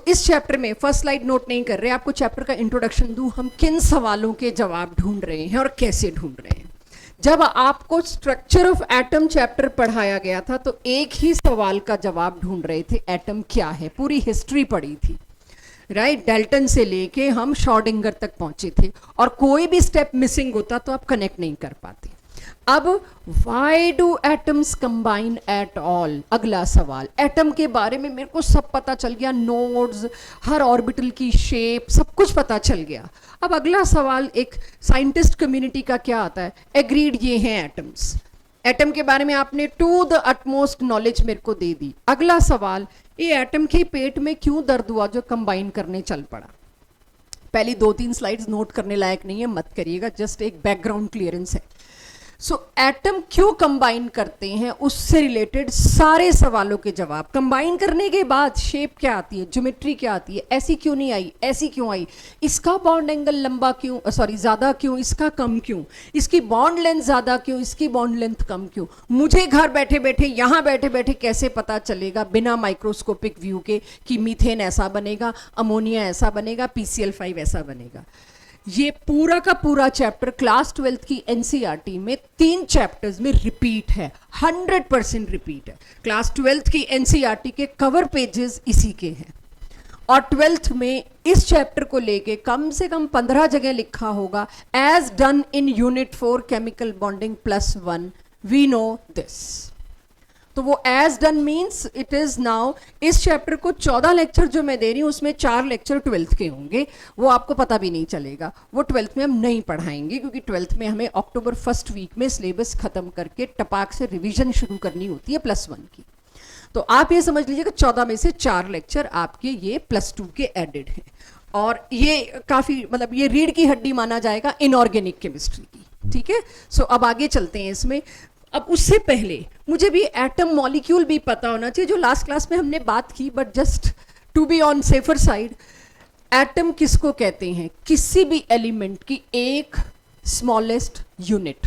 इस चैप्टर में first slide note नहीं कर रहे, आपको चैप्टर का इंट्रोडक्शन दूं, हम किन सवालों के जवाब ढूंढ रहे हैं और कैसे ढूंढ रहे हैं। जब आपको स्ट्रक्चर ऑफ एटम चैप्टर पढ़ाया गया था तो एक ही सवाल का जवाब ढूंढ रहे थे, एटम क्या है। पूरी हिस्ट्री पढ़ी थी, राइट, डाल्टन से लेके हम श्रोडिंगर तक पहुंचे थे, और कोई भी स्टेप मिसिंग होता तो आप कनेक्ट नहीं कर पाते। अब why do atoms combine at all, अगला सवाल। एटम के बारे में मेरे को सब पता चल गया, नोड्स, हर ऑर्बिटल की शेप, सब कुछ पता चल गया। अब अगला सवाल एक साइंटिस्ट कम्युनिटी का क्या आता है, एग्रीड ये हैं एटम्स। एटम के बारे में आपने टू द अटमोस्ट नॉलेज मेरे को दे दी। अगला सवाल, ये एटम के पेट में क्यों दर्द हुआ जो कंबाइन करने चल पड़ा। पहली 2-3 स्लाइड्स नोट करने लायक नहीं है, मत करिएगा, जस्ट एक बैकग्राउंड क्लियरेंस है। एटम क्यों कंबाइन करते हैं, उससे रिलेटेड सारे सवालों के जवाब। कंबाइन करने के बाद शेप क्या आती है, ज्योमेट्री क्या आती है, ऐसी क्यों नहीं आई, ऐसी क्यों आई, इसका बॉन्ड एंगल लंबा क्यों, सॉरी ज़्यादा क्यों, इसका कम क्यों, इसकी बॉन्ड लेंथ ज़्यादा क्यों, इसकी बॉन्ड लेंथ कम क्यों। मुझे घर बैठे बैठे, यहाँ बैठे बैठे कैसे पता चलेगा बिना माइक्रोस्कोपिक व्यू के कि मीथेन ऐसा बनेगा, अमोनिया ऐसा बनेगा, PCl5 ऐसा बनेगा। ये पूरा का पूरा चैप्टर क्लास 12th की एनसीईआरटी में 3 चैप्टर्स में रिपीट है, 100% रिपीट है। क्लास 12th की एनसीईआरटी के कवर पेजेस इसी के हैं, और 12th में इस चैप्टर को लेके कम से कम 15 जगह लिखा होगा, as done in unit 4 chemical bonding +1 we know this. तो वो as done means it is now, इस चैप्टर को 14 लेक्चर जो मैं दे रही हूँ उसमें 4 लेक्चर 12th के होंगे, वो आपको पता भी नहीं चलेगा, वो 12th में हम नहीं पढ़ाएंगे, क्योंकि 12th में हमें अक्टूबर फर्स्ट वीक में सिलेबस खत्म करके टपाक से रिवीजन शुरू करनी होती है +1 की। तो आप ये समझ लीजिएगा 14 में से 4 लेक्चर आपके ये +2 के एडेड हैं, और ये काफ़ी मतलब ये रीढ़ की हड्डी माना जाएगा इनऑर्गेनिक केमिस्ट्री की, ठीक है। अब आगे चलते हैं इसमें। अब उससे पहले मुझे भी एटम मॉलिक्यूल भी पता होना चाहिए, जो लास्ट क्लास में हमने बात की, but just to be on safer side. Atom किसको कहते हैं, किसी भी एलिमेंट की एक स्मॉलेस्ट यूनिट।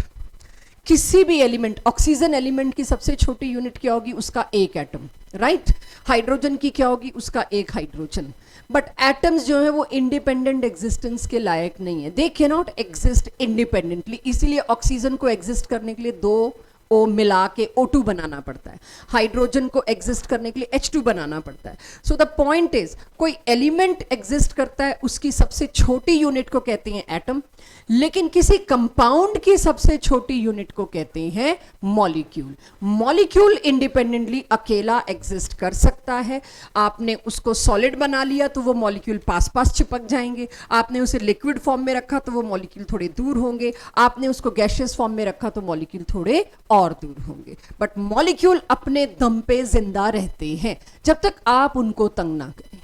किसी भी एलिमेंट, ऑक्सीजन एलिमेंट की सबसे छोटी यूनिट क्या होगी, उसका एक एटम, राइट। हाइड्रोजन की क्या होगी, उसका एक हाइड्रोजन। बट एटम्स जो है वो इंडिपेंडेंट एग्जिस्टेंस के लायक नहीं है, they can not exist independently. इसीलिए ऑक्सीजन को एग्जिस्ट करने के लिए 2 O मिला के O2 बनाना पड़ता है, हाइड्रोजन को एग्जिस्ट करने के लिए H2 बनाना पड़ता है। सो द पॉइंट इज, कोई एलिमेंट एग्जिस्ट करता है, उसकी सबसे छोटी यूनिट को कहते हैं एटम, लेकिन किसी कंपाउंड की सबसे छोटी यूनिट को कहते हैं मॉलिक्यूल। मॉलिक्यूल इंडिपेंडेंटली अकेला एग्जिस्ट कर सकता है। आपने उसको सॉलिड बना लिया तो वो मॉलिक्यूल पास पास चिपक जाएंगे, आपने उसे लिक्विड फॉर्म में रखा तो वो मॉलिक्यूल थोड़े दूर होंगे, आपने उसको गैसियस फॉर्म में रखा तो मॉलिक्यूल थोड़े और दूर होंगे। बट मॉलिक्यूल अपने दम पे जिंदा रहते हैं जब तक आप उनको तंग ना करें,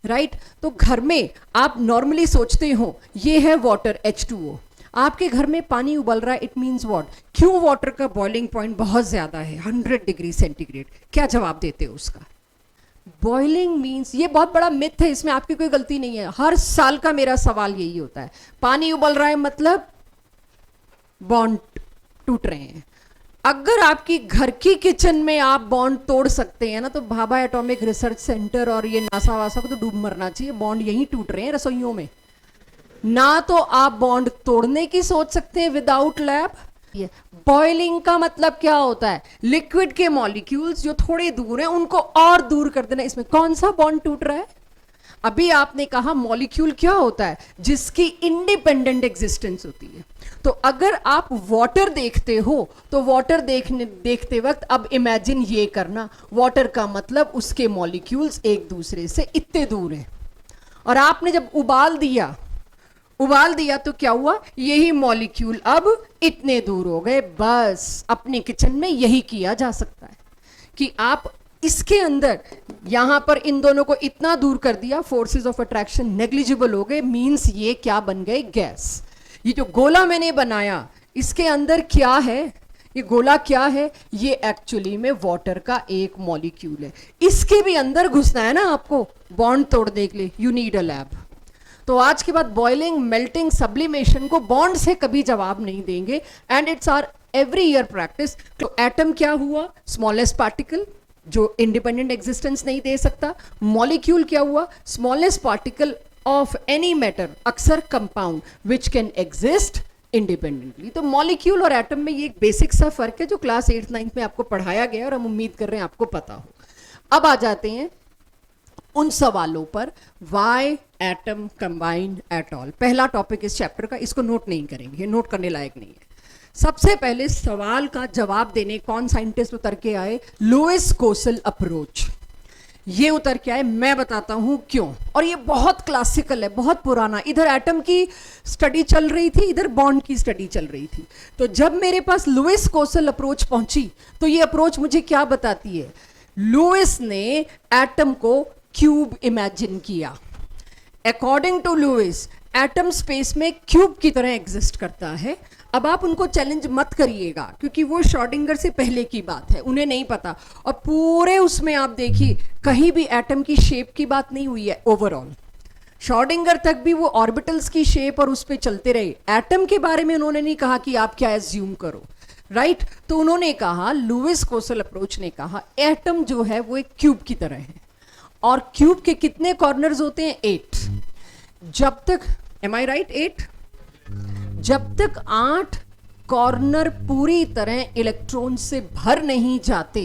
राइट। तो घर में आप नॉर्मली सोचते हो ये है वाटर H2O, आपके घर में पानी उबल रहा है, इट मीन्स व्हाट, क्यों वाटर का बॉइलिंग पॉइंट बहुत ज्यादा है 100 डिग्री सेंटीग्रेड, क्या जवाब देते हो उसका। बॉइलिंग मीन्स, ये बहुत बड़ा मिथ है, इसमें आपकी कोई गलती नहीं है, हर साल का मेरा सवाल यही होता है, पानी उबल रहा है मतलब बॉन्ड टूट रहे हैं। अगर आपकी घर की किचन में आप बॉन्ड तोड़ सकते हैं ना, तो भाभा एटॉमिक रिसर्च सेंटर और ये नासा वासा को तो डूब मरना चाहिए, बॉन्ड यहीं टूट रहे हैं रसोइयों में। ना तो आप बॉन्ड तोड़ने की सोच सकते हैं विदाउट लैब। बॉइलिंग का मतलब क्या होता है, लिक्विड के मॉलिक्यूल्स जो थोड़े दूर हैं उनको और दूर कर देना। इसमें कौन सा बॉन्ड टूट रहा है, अभी आपने कहा मॉलिक्यूल क्या होता है, जिसकी इंडिपेंडेंट एग्जिस्टेंस होती है। तो अगर आप वाटर देखते हो तो वाटर देखते वक्त अब इमेजिन ये करना, वाटर का मतलब उसके मॉलिक्यूल्स एक दूसरे से इतने दूर हैं, और आपने जब उबाल दिया तो क्या हुआ, यही मॉलिक्यूल अब इतने दूर हो गए। बस अपने किचन में यही किया जा सकता है कि आप इसके अंदर यहां पर इन दोनों को इतना दूर कर दिया, फोर्सेस ऑफ अट्रैक्शन नेग्लिजिबल हो गए, मींस ये क्या बन गए, गैस। ये जो गोला मैंने बनाया इसके अंदर क्या है, ये गोला क्या है, ये एक्चुअली में वाटर का एक मॉलिक्यूल है। इसके भी अंदर घुसना है ना आपको बॉन्ड तोड़ने के लिए, यू नीड अ लैब। तो आज के बाद बॉइलिंग, मेल्टिंग, सब्लिमेशन को बॉन्ड से कभी जवाब नहीं देंगे, and it's are every year practice. तो एटम क्या हुआ, स्मॉलेस्ट पार्टिकल, जो इंडिपेंडेंट एग्जिस्टेंस नहीं दे सकता। मॉलिक्यूल क्या हुआ, smallest particle of any matter, अक्सर compound which can exist independently. तो मॉलिक्यूल और एटम में ये एक बेसिक सा फर्क है जो क्लास 8th 9th में आपको पढ़ाया गया और हम उम्मीद कर रहे हैं आपको पता हो। अब आ जाते हैं उन सवालों पर, Y atom combined at all, पहला टॉपिक इस चैप्टर का, इसको नोट नहीं करेंगे, ये नोट करने लायक नहीं है। सबसे पहले सवाल का जवाब देने कौन साइंटिस्ट उतर के आए, लुईस कोसल अप्रोच। ये उतर के आए, मैं बताता हूं क्यों। और ये बहुत क्लासिकल है, बहुत पुराना। इधर एटम की स्टडी चल रही थी, इधर बॉन्ड की स्टडी चल रही थी। तो जब मेरे पास लुईस कोसल अप्रोच पहुंची तो ये अप्रोच मुझे क्या बताती है, लुईस ने एटम को क्यूब इमेजिन किया। According to Lewis atom space में क्यूब की तरह एग्जिस्ट करता है। अब आप उनको चैलेंज मत करिएगा क्योंकि वो श्रोडिंगर से पहले की बात है, उन्हें नहीं पता। और पूरे उसमें आप देखिए कहीं भी एटम की शेप की बात नहीं हुई है ओवरऑल। श्रोडिंगर तक भी वो ऑर्बिटल्स की शेप और उस पर चलते रहे। एटम के बारे में उन्होंने नहीं कहा कि आप क्या एज्यूम करो, राइट। तो उन्होंने कहा, लुईस कोसल अप्रोच ने कहा, एटम जो है वो एक क्यूब की तरह है। और क्यूब के कितने कॉर्नर्स होते हैं, 8। जब तक, एम आई राइट, 8, जब तक 8 कॉर्नर पूरी तरह इलेक्ट्रॉन से भर नहीं जाते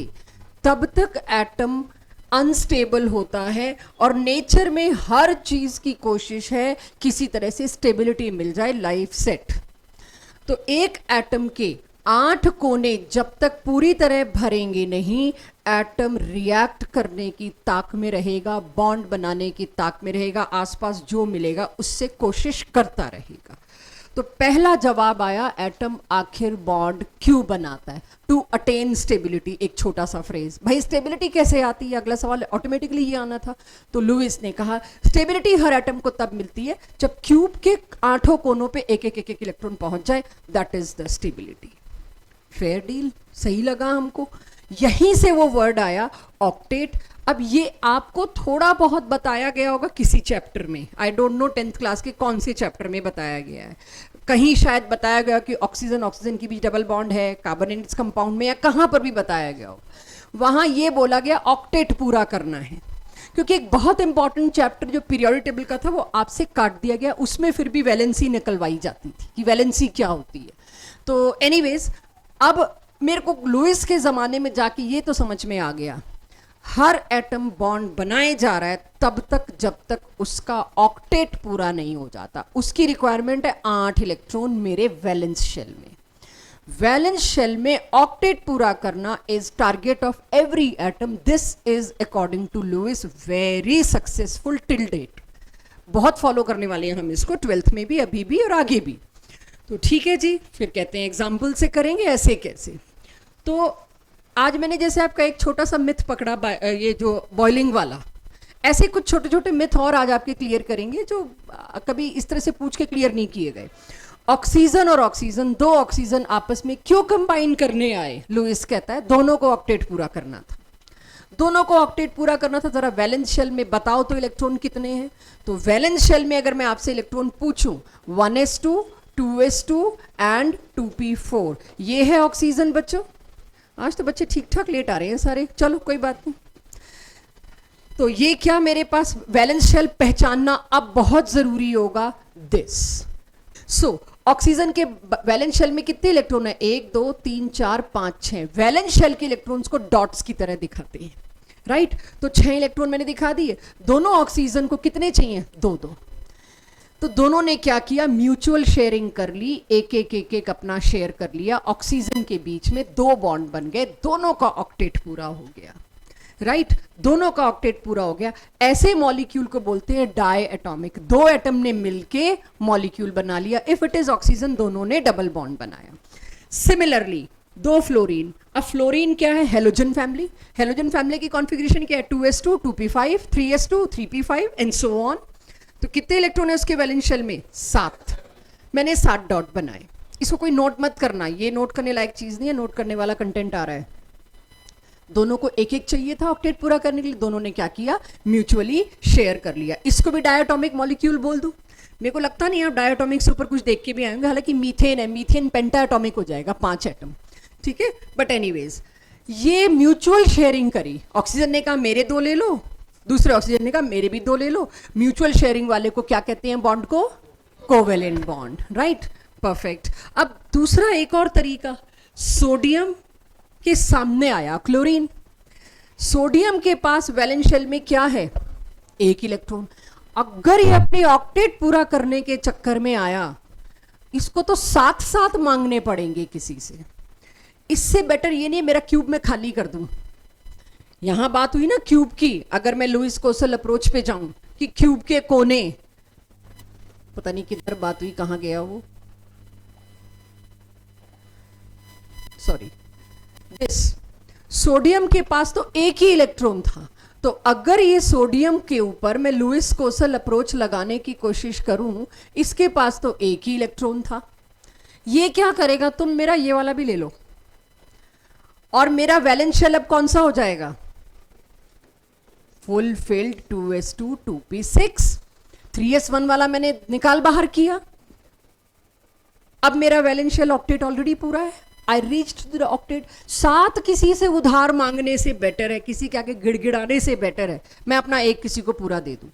तब तक एटम अनस्टेबल होता है। और नेचर में हर चीज की कोशिश है किसी तरह से स्टेबिलिटी मिल जाए, लाइफ सेट। तो एक एटम के 8 कोने जब तक पूरी तरह भरेंगे नहीं, एटम रिएक्ट करने की ताक में रहेगा, बॉन्ड बनाने की ताक में रहेगा, आसपास जो मिलेगा उससे कोशिश करता रहेगा। तो पहला जवाब आया, एटम आखिर बॉन्ड क्यों बनाता है, टू अटेन स्टेबिलिटी। एक छोटा सा फ्रेज, भाई स्टेबिलिटी कैसे आती है, अगला सवाल ऑटोमेटिकली ये आना था। तो लुईस ने कहा स्टेबिलिटी हर एटम को तब मिलती है जब क्यूब के 8 कोनों पे एक एक इलेक्ट्रॉन पहुंच जाए, that is the stability. Fair deal, सही लगा हमको। यहीं से वो वर्ड आया ऑक्टेट। अब ये आपको थोड़ा बहुत बताया गया होगा किसी चैप्टर में, I don't know 10th class के कौन से चैप्टर में बताया गया है। कहीं शायद बताया गया कि ऑक्सीजन ऑक्सीजन के बीच डबल बॉन्ड है, कार्बन एंड इट्स कंपाउंड में, या कहाँ पर भी बताया गया हो। वहाँ ये बोला गया ऑक्टेट पूरा करना है, क्योंकि एक बहुत इंपॉर्टेंट चैप्टर जो पीरियोडिक टेबल का था वो आपसे काट दिया गया, उसमें फिर भी वैलेंसी निकलवाई जाती थी कि वैलेंसी क्या होती है। तो एनीवेज, अब मेरे को लुईस के ज़माने में जाके ये तो समझ में आ गया, हर एटम बॉन्ड बनाए जा रहा है तब तक जब तक उसका ऑक्टेट पूरा नहीं हो जाता। उसकी रिक्वायरमेंट है 8 इलेक्ट्रॉन मेरे वैलेंस शेल में। वैलेंस शेल में ऑक्टेट पूरा करना is target of every atom. This is according to Lewis very successful till date. बहुत फॉलो करने वाले हैं हम इसको, 12th में भी, अभी भी और आगे भी। तो ठीक है जी, फिर कहते हैं एग्जाम्पल से करेंगे, ऐसे कैसे। तो आज मैंने जैसे आपका एक छोटा सा मिथ पकड़ा, ये जो बॉइलिंग वाला, ऐसे कुछ छोटे छोटे मिथ और आज आपके क्लियर करेंगे जो कभी इस तरह से पूछ के क्लियर नहीं किए गए। ऑक्सीजन और ऑक्सीजन, 2 ऑक्सीजन आपस में क्यों कंबाइन करने आए? लुईस कहता है दोनों को ऑक्टेट पूरा करना था। दोनों को ऑक्टेट पूरा करना था। जरा वैलेंस शेल में बताओ तो इलेक्ट्रॉन कितने हैं? तो वैलेंस शेल में अगर मैं आपसे इलेक्ट्रॉन पूछूं, 1s2, 2s2 एंड 2p4, ये है ऑक्सीजन। बच्चों आज तो बच्चे ठीक ठाक लेट आ रहे हैं सारे, चलो कोई बात नहीं। तो ये क्या मेरे पास वैलेंस शेल पहचानना अब बहुत जरूरी होगा, दिस। सो ऑक्सीजन के वैलेंस शेल में कितने इलेक्ट्रॉन है? 1 2 3 4 5 6। वैलेंस शेल के इलेक्ट्रॉन्स को डॉट्स की तरह दिखाते हैं, राइट। तो 6 इलेक्ट्रॉन मैंने दिखा दिए। दोनों ऑक्सीजन को कितने चाहिए? 2 2। तो दोनों ने क्या किया? म्यूचुअल शेयरिंग कर ली, एक एक अपना शेयर कर लिया। ऑक्सीजन के बीच में 2 बॉन्ड बन गए, दोनों का ऑक्टेट पूरा हो गया, राइट। दोनों का ऑक्टेट पूरा हो गया। ऐसे मॉलिक्यूल को बोलते हैं डाई एटॉमिक। 2 एटम ने मिलके मॉलिक्यूल बना लिया। इफ इट इज ऑक्सीजन, दोनों ने डबल बॉन्ड बनाया। Similarly 2 fluorine. अब फ्लोरीन क्या है? Halogen family. हेलोजन फैमिली की कॉन्फ़िगरेशन क्या है? 2s2, 2p5, 3s2, 3p5 and so on. तो कितने इलेक्ट्रॉन है उसके वैलेंस शेल में? 7। मैंने 7 डॉट बनाए। इसको कोई नोट मत करना, ये नोट करने लायक चीज नहीं है, नोट करने वाला कंटेंट आ रहा है। दोनों को एक एक चाहिए था ऑक्टेट पूरा करने के लिए। दोनों ने क्या किया? म्यूचुअली शेयर कर लिया। इसको भी डायटोमिक मॉलिक्यूल बोल दूं? मेरे को लगता नहीं आप डायटोमिक से ऊपर कुछ देख के भी आएंगे, हालांकि मीथेन है, मीथेन पेंटाएटॉमिक हो जाएगा, 5 एटम, ठीक है। बट एनीवेज, ये म्यूचुअल शेयरिंग करी, ऑक्सीजन ने कहा मेरे 2 ले लो, दूसरे ऑक्सीजन ने कहा मेरे भी 2 ले लो। म्यूचुअल शेयरिंग वाले को क्या कहते हैं बॉन्ड को? Covalent bond, right, perfect. अब दूसरा एक और तरीका, सोडियम के सामने आया क्लोरीन, सोडियम के पास वैलेंस शेल में क्या है? 1 इलेक्ट्रॉन। अगर ये अपने ऑक्टेट पूरा करने के चक्कर में आया, इसको तो साथ साथ मांगने पड़ेंगे किसी से। इससे बेटर ये नहीं मेरा क्यूब में खाली कर दूं। यहां बात हुई ना क्यूब की, अगर मैं लुईस कोसल अप्रोच पे जाऊं कि क्यूब के कोने, पता नहीं किधर बात हुई, कहां गया वो, सॉरी, दिस, सोडियम के पास तो 1 ही इलेक्ट्रॉन था, तो अगर ये सोडियम के ऊपर मैं लुईस कोसल अप्रोच लगाने की कोशिश करूं, इसके पास तो 1 ही इलेक्ट्रॉन था, ये क्या करेगा, तुम मेरा ये वाला भी ले लो, और मेरा वैलेंस शेल अब कौन सा हो जाएगा? Full field 2s2 2p6, 3s1 वाला मैंने निकाल बाहर किया, अब मेरा वैलेंस शेल ऑक्टेट ऑलरेडी पूरा है, आई रीच्ड द ऑक्टेट। साथ किसी से उधार मांगने से बेटर है, किसी के आगे गिड़गिड़ाने से बेटर है मैं अपना एक किसी को पूरा दे दूं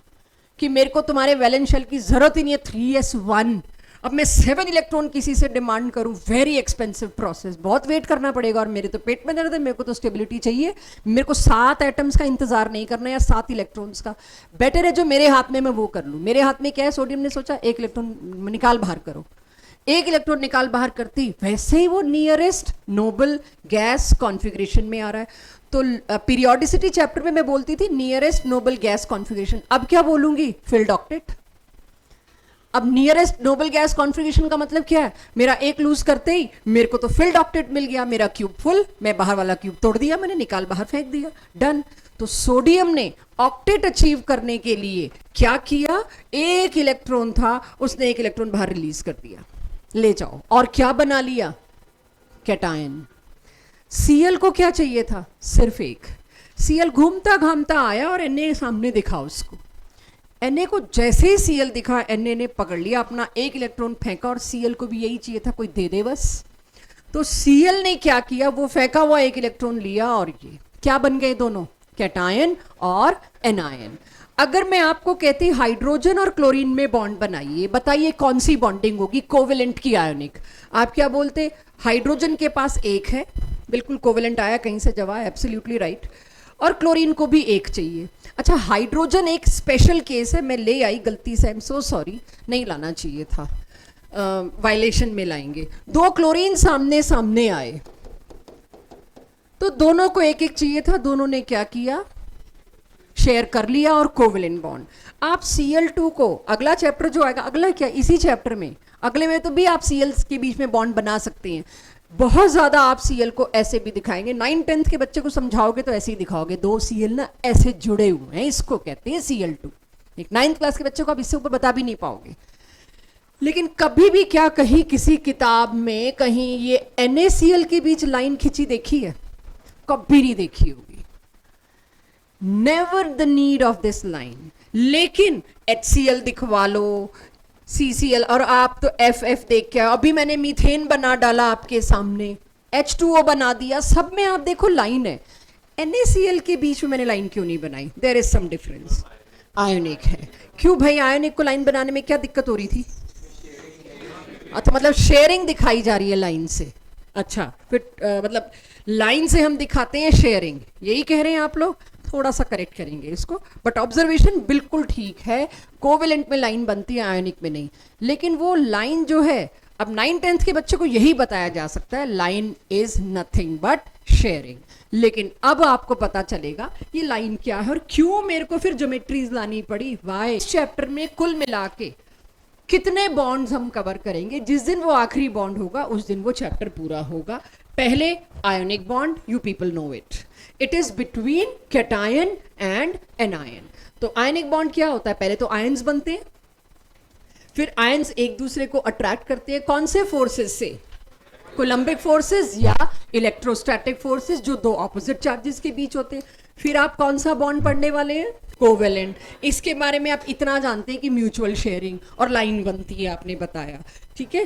कि मेरे को तुम्हारे वैलेंस शेल की जरूरत ही नहीं है 3s1। अब मैं 7 इलेक्ट्रॉन किसी से डिमांड करूं, वेरी एक्सपेंसिव प्रोसेस, बहुत वेट करना पड़ेगा, और मेरे तो पेट में दर्द है, मेरे को तो स्टेबिलिटी चाहिए, मेरे को 7 एटम्स का इंतजार नहीं करना या 7 इलेक्ट्रॉन्स का। बेटर है जो मेरे हाथ में मैं वो कर लूं। मेरे हाथ में क्या है? सोडियम ने सोचा 1 इलेक्ट्रॉन निकाल बाहर करो, 1 इलेक्ट्रॉन निकाल बाहर करती, वैसे ही वो नियरेस्ट नोबल गैस कॉन्फ़िगरेशन में आ रहा है। तो पीरियोडिसिटी चैप्टर में मैं बोलती थी नियरेस्ट नोबल गैस कॉन्फ़िगरेशन, अब क्या बोलूंगी? Field octet. अब नियरेस्ट नोबल गैस कॉन्फ़िगरेशन का मतलब क्या है? मेरा 1 लूज करते ही मेरे को तो फिल्ड ऑक्टेट मिल गया, मेरा क्यूब फुल, मैं बाहर वाला क्यूब तोड़ दिया, मैंने निकाल बाहर फेंक दिया, डन। तो सोडियम ने ऑक्टेट अचीव करने के लिए क्या किया? 1 इलेक्ट्रॉन था, उसने 1 इलेक्ट्रॉन बाहर रिलीज कर दिया, ले जाओ, और क्या बना लिया? कैटायन। सीएल को क्या चाहिए था? सिर्फ 1। सीएल घूमता घामता आया और एनए सामने दिखा उसको, एनए को जैसे ही सीएल दिखा, एनए ने पकड़ लिया, अपना 1 इलेक्ट्रॉन फेंका, और सीएल को भी यही चाहिए था, कोई दे दे बस। तो सीएल ने क्या किया? वो फेंका हुआ 1 इलेक्ट्रॉन लिया, और ये क्या बन गए दोनों? कैटायन और एनायन। अगर मैं आपको कहती हाइड्रोजन और क्लोरीन में बॉन्ड बनाइए, बताइए कौन सी बॉन्डिंग होगी? कोवेलेंट की आयोनिक। आप क्या बोलते? हाइड्रोजन के पास 1 है, बिल्कुल कोवेलेंट आया कहीं से जवाब, एब्सोल्युटली राइट, और क्लोरीन को भी 1 चाहिए। अच्छा, हाइड्रोजन एक स्पेशल केस है, मैं ले आई गलती से, आई एम सो सॉरी, नहीं लाना चाहिए था, वायलेशन में लाएंगे। 2 क्लोरीन सामने सामने आए, तो दोनों को 1-1 चाहिए था, दोनों ने क्या किया? शेयर कर लिया, और कोवेलेंट बॉन्ड। आप Cl2 को, अगला चैप्टर जो आएगा, अगला क्या, इसी चैप्टर में, अगले में तो भी आप Cl के बीच में बॉन्ड बना सकते हैं। बहुत ज्यादा आप Cl को ऐसे भी दिखाएंगे, 9th-10th के बच्चे को समझाओगे तो ऐसे ही दिखाओगे, 2 Cl ना ऐसे जुड़े हुए हैं, इसको कहते हैं Cl2। एक 9th क्लास के बच्चे को आप इससे ऊपर बता भी नहीं पाओगे। लेकिन कभी भी क्या कहीं किसी किताब में कहीं ये NaCl के बीच लाइन खींची देखी है? कभी नहीं देखी होगी, never the need of this line. लेकिन HCl दिखवा लो, CCl, और आप तो FF देख के, अभी मैंने मीथेन बना डाला आपके सामने, H2O बना दिया, सब में आप देखो लाइन है। NaCl के बीच में मैंने लाइन क्यों नहीं बनाई? There is some difference, ionic है। क्यों भाई? आयोनिक को लाइन बनाने में क्या दिक्कत हो रही थी? अच्छा, मतलब शेयरिंग दिखाई जा रही है लाइन से। अच्छा, फिर मतलब लाइन से हम दिखाते हैं शेयरिंग, यही कह रहे हैं आप लोग? थोड़ा सा करेक्ट करेंगे इसको, बट ऑब्जर्वेशन बिल्कुल ठीक है, कोवेलेंट में लाइन बनती है, आयोनिक में नहीं। लेकिन वो लाइन जो है, अब 9th-10th के बच्चे को यही बताया जा सकता है, line is nothing but sharing. लेकिन अब आपको पता चलेगा ये लाइन क्या है और क्यों मेरे को फिर ज्योमेट्रीज लानी पड़ी, वाई। इस चैप्टर में कुल मिला के कितने बॉन्ड्स हम कवर करेंगे? जिस दिन वो आखिरी बॉन्ड होगा उस दिन वो चैप्टर पूरा होगा। पहले ionic bond, you people know it, it is between cation and anion. तो आयनिक बॉन्ड क्या होता है? पहले तो आयंस बनते हैं, फिर आयंस एक दूसरे को अट्रैक्ट करते हैं, कौन से फोर्सेस से? कोलम्बिक फोर्सेस या इलेक्ट्रोस्टैटिक फोर्सेस, जो 2 ऑपोजिट चार्जेस के बीच होते हैं। फिर आप कौन सा बॉन्ड पढ़ने वाले हैं? कोवेलेंट। इसके बारे में आप इतना जानते हैं कि म्यूचुअल शेयरिंग और लाइन बनती है, आपने बताया, ठीक है।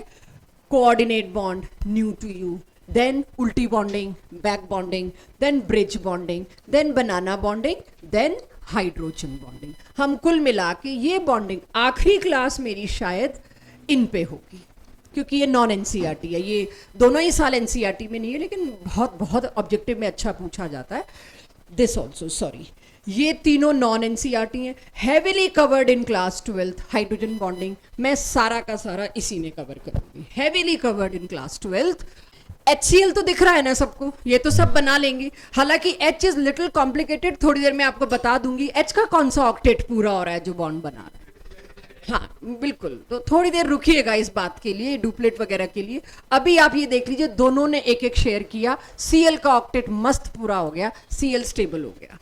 Coordinate bond, new to you, then उल्टी bonding, back bonding, then bridge bonding, then banana bonding, then hydrogen bonding. हम कुल मिला के ये बॉन्डिंग आखिरी क्लास मेरी शायद इन पे होगी, क्योंकि ये नॉन एनसीईआरटी है, ये दोनों ही साल एनसीईआरटी में नहीं है, लेकिन बहुत बहुत ऑब्जेक्टिव में अच्छा पूछा जाता है। दिस ऑल्सो, सॉरी, ये तीनों नॉन एनसीईआरटी हैं, heavily covered in class 12। Hydrogen bonding मैं सारा का सारा इसी में कवर करूंगी, heavily covered in class 12। HCl तो दिख रहा है ना सबको, ये तो सब बना लेंगे। हालांकि H इज लिटिल कॉम्प्लिकेटेड, थोड़ी देर में आपको बता दूंगी H का कौन सा ऑक्टेट पूरा हो रहा है जो बॉन्ड बना रहा है। हाँ बिल्कुल, तो थोड़ी देर रुकिएगा इस बात के लिए, डुप्लेट वगैरह के लिए। अभी आप ये देख लीजिए, दोनों ने एक एक शेयर किया, Cl का ऑक्टेट मस्त पूरा हो गया, Cl स्टेबल हो गया,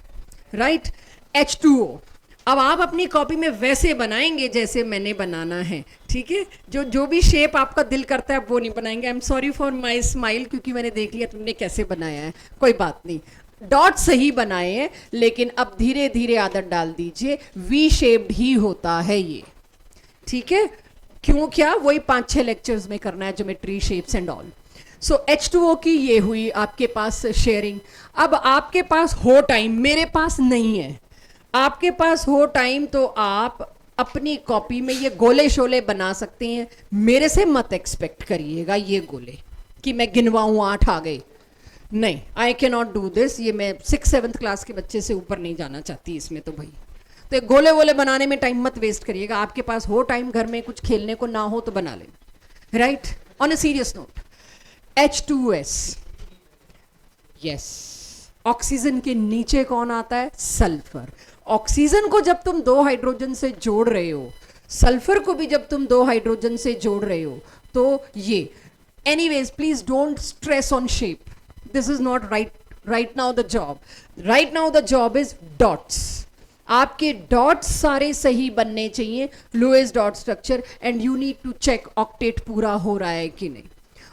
राइट। H2O अब आप अपनी कॉपी में वैसे बनाएंगे जैसे मैंने बनाना है, ठीक है। जो भी शेप आपका दिल करता है वो नहीं बनाएंगे। I am sorry for my smile, क्योंकि मैंने देख लिया तुमने कैसे बनाया है, कोई बात नहीं। डॉट सही बनाए हैं, लेकिन अब धीरे धीरे आदत डाल दीजिए, वी शेप्ड ही होता है ये, ठीक है। क्यों, क्या, वही 5-6 लेक्चर्स में करना है, geometry, shapes and all. So H2O की ये हुई आपके पास शेयरिंग। अब आपके पास हो टाइम, मेरे पास नहीं है। आपके पास हो टाइम तो आप अपनी कॉपी में ये गोले शोले बना सकते हैं। मेरे से मत एक्सपेक्ट करिएगा ये गोले कि मैं गिनवाऊं 8 आ गए, नहीं, आई कैन नॉट डू दिस। ये मैं 6-7th क्लास के बच्चे से ऊपर नहीं जाना चाहती इसमें, तो भाई तो ये गोले वोले बनाने में टाइम मत वेस्ट करिएगा। आपके पास हो टाइम, घर में कुछ खेलने को ना हो तो बना लें, right. On a serious note, H2S, yes, oxygen के नीचे कौन आता है, सल्फर। ऑक्सीजन को जब तुम 2 हाइड्रोजन से जोड़ रहे हो, सल्फर को भी जब तुम 2 हाइड्रोजन से जोड़ रहे हो, तो ये, anyways please don't stress on shape, this is not right now the job. Right now the job is dots. आपके डॉट्स सारे सही बनने चाहिए, lowest dot structure, and you need to check octet पूरा हो रहा है कि नहीं।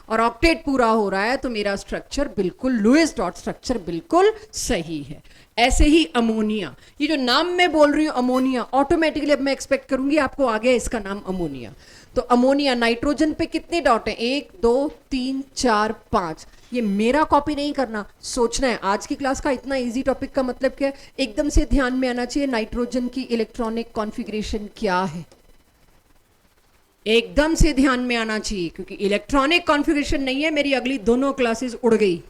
और ऑक्टेट पूरा हो रहा है तो मेरा स्ट्रक्चर बिल्कुल, लोएस्ट डॉट स्ट्रक्चर बिल्कुल सही है। ऐसे ही अमोनिया, ये जो नाम मैं बोल रही हूँ अमोनिया, ऑटोमेटिकली अब मैं एक्सपेक्ट करूंगी आपको आ गया इसका नाम अमोनिया। तो अमोनिया, नाइट्रोजन पे कितने डॉट हैं, 1 2 3 4 5। ये मेरा कॉपी नहीं करना, सोचना है। आज की क्लास का इतना इजी टॉपिक का मतलब क्या है, एकदम से ध्यान में आना चाहिए नाइट्रोजन की इलेक्ट्रॉनिक कॉन्फ़िगरेशन क्या है, एकदम से ध्यान में आना चाहिए, क्योंकि इलेक्ट्रॉनिक कॉन्फ़िगरेशन नहीं है, मेरी अगली दोनों क्लासेस उड़ गई,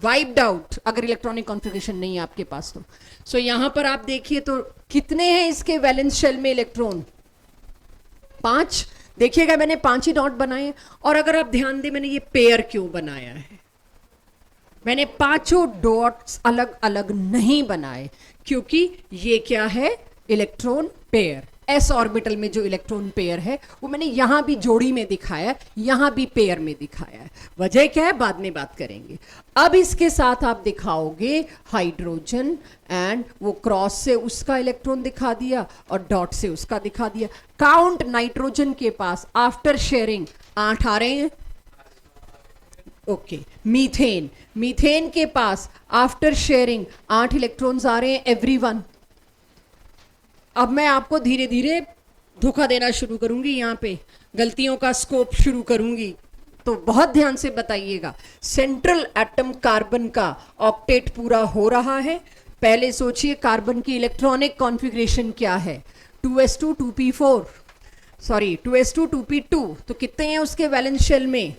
वाइप्ड आउट, अगर इलेक्ट्रॉनिक कॉन्फ़िगरेशन नहीं है आपके पास तो। सो यहां पर आप देखिए तो कितने हैं इसके वैलेंस शेल में इलेक्ट्रॉन, 5। देखिएगा मैंने 5 ही डॉट बनाए। और अगर आप ध्यान दें मैंने ये पेयर क्यों बनाया है, मैंने 5 डॉट्स अलग अलग नहीं बनाए, क्योंकि ये क्या है, इलेक्ट्रॉन पेयर। एस ऑर्बिटल में जो इलेक्ट्रॉन पेयर है वो मैंने यहां भी जोड़ी में दिखाया है, यहां भी पेयर में दिखाया है। वजह क्या है बाद में बात करेंगे। अब इसके साथ आप दिखाओगे हाइड्रोजन, एंड वो क्रॉस से उसका इलेक्ट्रॉन दिखा दिया और डॉट से उसका दिखा दिया। काउंट नाइट्रोजन के पास आफ्टर शेयरिंग 8 आ रहे हैं, ओके। मीथेन, मीथेन के पास आफ्टर शेयरिंग 8 इलेक्ट्रॉन्स आ रहे हैं एवरीवन। अब मैं आपको धीरे धीरे धोखा देना शुरू करूंगी, यहाँ पे गलतियों का स्कोप शुरू करूंगी, तो बहुत ध्यान से बताइएगा। सेंट्रल एटम कार्बन का ऑक्टेट पूरा हो रहा है। पहले सोचिए कार्बन की इलेक्ट्रॉनिक कॉन्फ़िगरेशन क्या है, 2s2 2p4, sorry 2s2 2p2। तो कितने हैं उसके वैलेंस शेल में,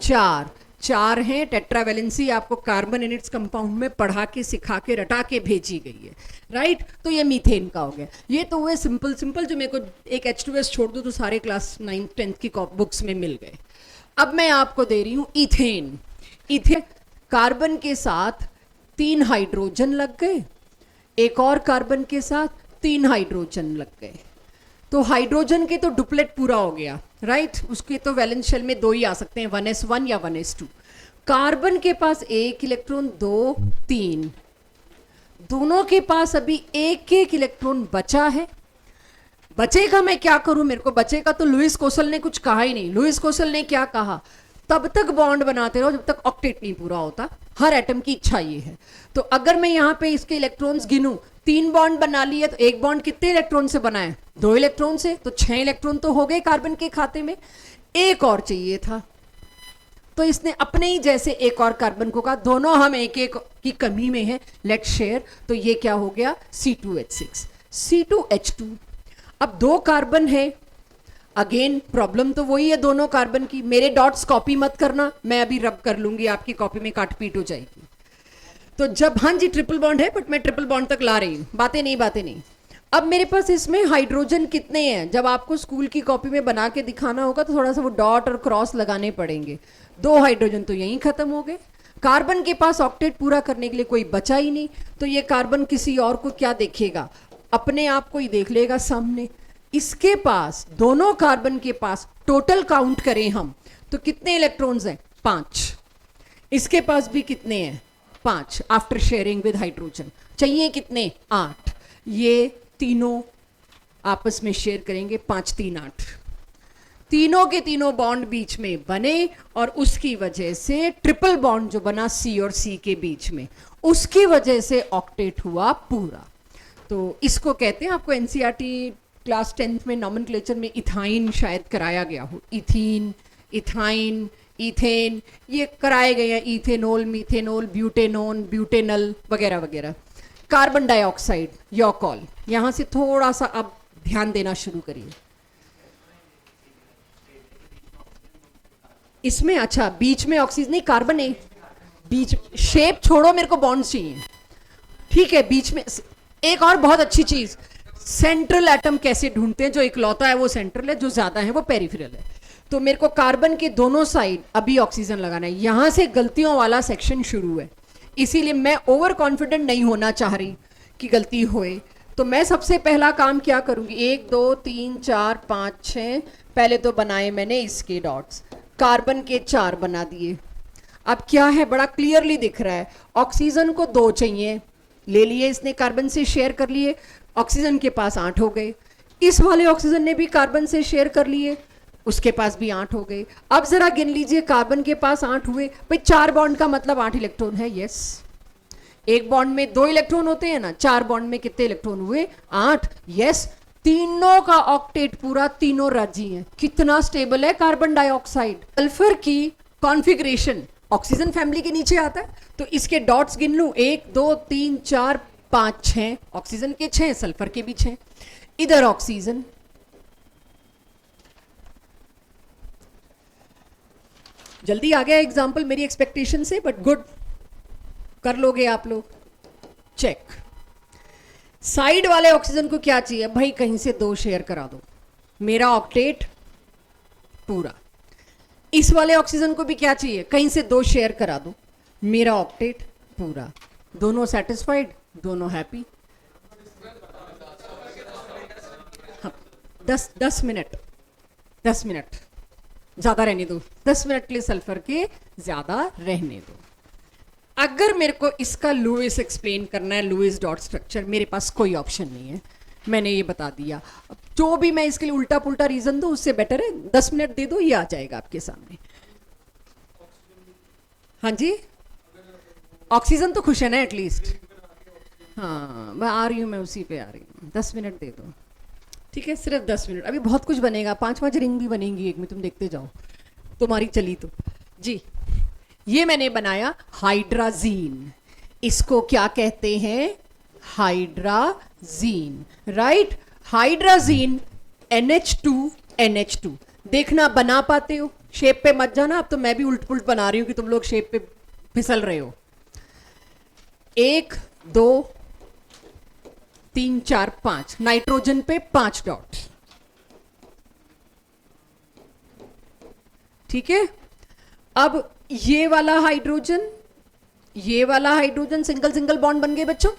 4 हैं। टेट्रावैलेंसी आपको कार्बन इन इट्स कंपाउंड में पढ़ा के, सिखा के, रटा के भेजी गई है, राइट। तो ये मीथेन का हो गया। ये तो हुए सिंपल जो मेरे को एक H2S छोड़ दो तो सारे क्लास 9th 10th की बुक्स में मिल गए। अब मैं आपको दे रही हूँ इथेन। इथेन, कार्बन के साथ 3 हाइड्रोजन लग गए, एक और कार्बन के साथ 3 हाइड्रोजन लग गए, तो हाइड्रोजन के तो डुप्लेट पूरा हो गया, राइट। उसके तो वैलेंस शेल में 2 ही आ सकते हैं, 1s1 या 1s2। कार्बन के पास 1 इलेक्ट्रॉन, 2 3, दोनों के पास अभी 1 इलेक्ट्रॉन बचा है। बचेगा मैं क्या करूं, मेरे को बचेगा तो लुईस कोसल ने कुछ कहा ही नहीं। लुईस कोसल ने क्या कहा, तब तक बॉन्ड बनाते रहो जब तक ऑक्टेट नहीं पूरा होता। हर एटम की इच्छा ये है। तो अगर मैं यहाँ पे इसके इलेक्ट्रॉन्स गिनूं, 3 बॉन्ड बना लिए, तो एक बॉन्ड कितने इलेक्ट्रॉन से बना है, 2 इलेक्ट्रॉन से, तो 6 इलेक्ट्रॉन तो हो गए कार्बन के खाते में। एक और चाहिए था, तो इसने अपने ही जैसे एक और कार्बन को कहा दोनों हम एक एक की कमी में हैं, लेट शेयर। तो ये क्या हो गया, C2H6, C2H2। अब दो कार्बन है, अगेन प्रॉब्लम तो वही है दोनों कार्बन की। मेरे डॉट्स कॉपी मत करना, मैं अभी रब कर लूंगी, आपकी कॉपी में काट पीट हो जाएगी। तो जब, हाँ जी ट्रिपल बॉन्ड है, बट मैं ट्रिपल बॉन्ड तक ला रही हूं, बातें नहीं। अब मेरे पास इसमें हाइड्रोजन कितने हैं, जब आपको स्कूल की कॉपी में बना के दिखाना होगा तो थोड़ा सा वो डॉट और क्रॉस लगाने पड़ेंगे। 2 हाइड्रोजन तो यहीं खत्म हो गए। कार्बन के पास ऑक्टेट पूरा करने के लिए कोई बचा ही नहीं, तो ये कार्बन किसी और को क्या देखेगा, अपने आप को ही देख लेगा सामने। इसके पास, दोनों कार्बन के पास टोटल काउंट करें हम तो कितने इलेक्ट्रॉन्स हैं, 5। इसके पास भी कितने हैं, 5, आफ्टर शेयरिंग विद हाइड्रोजन। चाहिए कितने, 8। ये तीनों आपस में शेयर करेंगे, 5 3 8। तीनों के तीनों बॉन्ड बीच में बने और उसकी वजह से ट्रिपल बॉन्ड जो बना C और C के बीच में, उसकी वजह से ऑक्टेट हुआ पूरा। तो इसको कहते हैं, आपको एनसीईआरटी क्लास 10th में नॉमेनक्लेचर में इथाइन शायद कराया गया हो, इथीन, इथाइन, इथेन, ये कराए गए हैं, इथेनॉल, मीथेनॉल, ब्यूटेनॉन, ब्यूटेनल वगैरह वगैरह। Carbon dioxide, your call. यहां से थोड़ा सा अब ध्यान देना शुरू करिए इसमें। अच्छा, बीच में ऑक्सीजन नहीं, कार्बन है बीच। शेप छोड़ो, मेरे को बॉन्ड्स चाहिए, ठीक है। बीच में एक और बहुत अच्छी चीज, सेंट्रल एटम कैसे ढूंढते हैं, जो इकलौता है वो सेंट्रल है, जो ज्यादा है वो पेरिफेरल है। तो मेरे को कार्बन के दोनों साइड अभी ऑक्सीजन लगाना है। यहां से गलतियों वाला सेक्शन शुरू है, इसीलिए मैं ओवर कॉन्फिडेंट नहीं होना चाह रही कि गलती होए। तो मैं सबसे पहला काम क्या करूंगी, 1 2 3 4 5 6, पहले तो बनाए मैंने इसके डॉट्स, कार्बन के 4 बना दिए। अब क्या है, बड़ा क्लियरली दिख रहा है, ऑक्सीजन को 2 चाहिए, ले लिए इसने, कार्बन से शेयर कर लिए, ऑक्सीजन के पास 8 हो गए। इस वाले ऑक्सीजन ने भी कार्बन से शेयर कर लिए, उसके पास भी 8 हो गए। अब जरा गिन लीजिए, कार्बन के पास 8 हुए, भाई 4 बॉन्ड का मतलब 8 इलेक्ट्रॉन है, यस। एक बॉन्ड में 2 इलेक्ट्रॉन होते हैं ना, 4 बॉन्ड में कितने इलेक्ट्रॉन हुए, 8, यस। तीनों का ऑक्टेट पूरा, तीनों राजी हैं। कितना स्टेबल है कार्बन डाइऑक्साइड। सल्फर की कॉन्फ़िगरेशन ऑक्सीजन फैमिली के नीचे आता है, तो इसके डॉट्स गिन लूं, 1 2 3 4 5 6, ऑक्सीजन के 6, सल्फर के भी 6। इधर ऑक्सीजन, जल्दी आ गया एग्जाम्पल मेरी एक्सपेक्टेशन से, बट गुड, कर लोगे आप लोग। चेक, साइड वाले ऑक्सीजन को क्या चाहिए भाई, कहीं से 2 शेयर करा दो, मेरा ऑक्टेट पूरा। इस वाले ऑक्सीजन को भी क्या चाहिए, कहीं से 2 शेयर करा दो, मेरा ऑक्टेट पूरा। दोनों सेटिस्फाइड, दोनों हैप्पी। हाँ, 10 मिनट, 10 मिनट ज्यादा रहने दो, 10 मिनट के लिए सल्फर के ज्यादा रहने दो। अगर मेरे को इसका लुईस एक्सप्लेन करना है, लुईस डॉट स्ट्रक्चर, मेरे पास कोई ऑप्शन नहीं है, मैंने ये बता दिया। जो भी मैं इसके लिए उल्टा पुल्टा रीजन दूं, उससे बेटर है 10 मिनट दे दो, ये आ जाएगा आपके सामने। हाँ जी, ऑक्सीजन तो खुश है ना एटलीस्ट। हाँ, मैं आ रही हूँ, मैं उसी पे आ रही हूँ, 10 मिनट दे दो, ठीक है, सिर्फ 10 मिनट। अभी बहुत कुछ बनेगा, 5 रिंग भी बनेंगी एक में, तुम देखते जाओ, तुम्हारी चली तो। जी, ये मैंने बनाया हाइड्राजीन, इसको क्या कहते हैं, हाइड्राजीन, राइट। हाइड्राजीन NH2NH2, देखना बना पाते हो, शेप पे मत जाना। अब तो मैं भी उल्ट पुल्ट बना रही हूं कि तुम लोग शेप पे फिसल रहे हो। 1 2 3 4 5, नाइट्रोजन पे 5 डॉट, ठीक है। अब ये वाला हाइड्रोजन, ये वाला हाइड्रोजन, सिंगल सिंगल बॉन्ड बन गए बच्चों।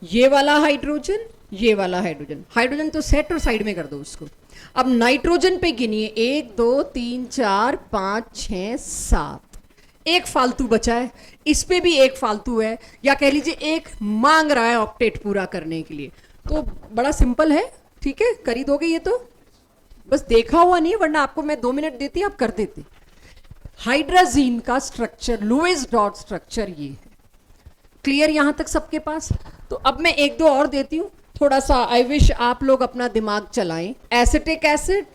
ये वाला हाइड्रोजन, ये वाला हाइड्रोजन, हाइड्रोजन तो सेट और साइड में कर दो उसको। अब नाइट्रोजन पे गिनिए, 1 2 3 4 5 6 7, एक फालतू बचा है, इस पे भी एक फालतू है, या कह लीजिए एक मांग रहा है ऑक्टेट पूरा करने के लिए। तो बड़ा सिंपल है, ठीक है, कर ही दोगे ये तो, बस देखा हुआ नहीं, वरना आपको मैं 2 मिनट देती, आप कर देते। हाइड्राजीन का स्ट्रक्चर, लुईस डॉट स्ट्रक्चर ये है। क्लियर यहां तक सबके पास? तो अब मैं 1 2 और देती हूं, थोड़ा सा आई विश आप लोग अपना दिमाग चलाएं। Acetic acid,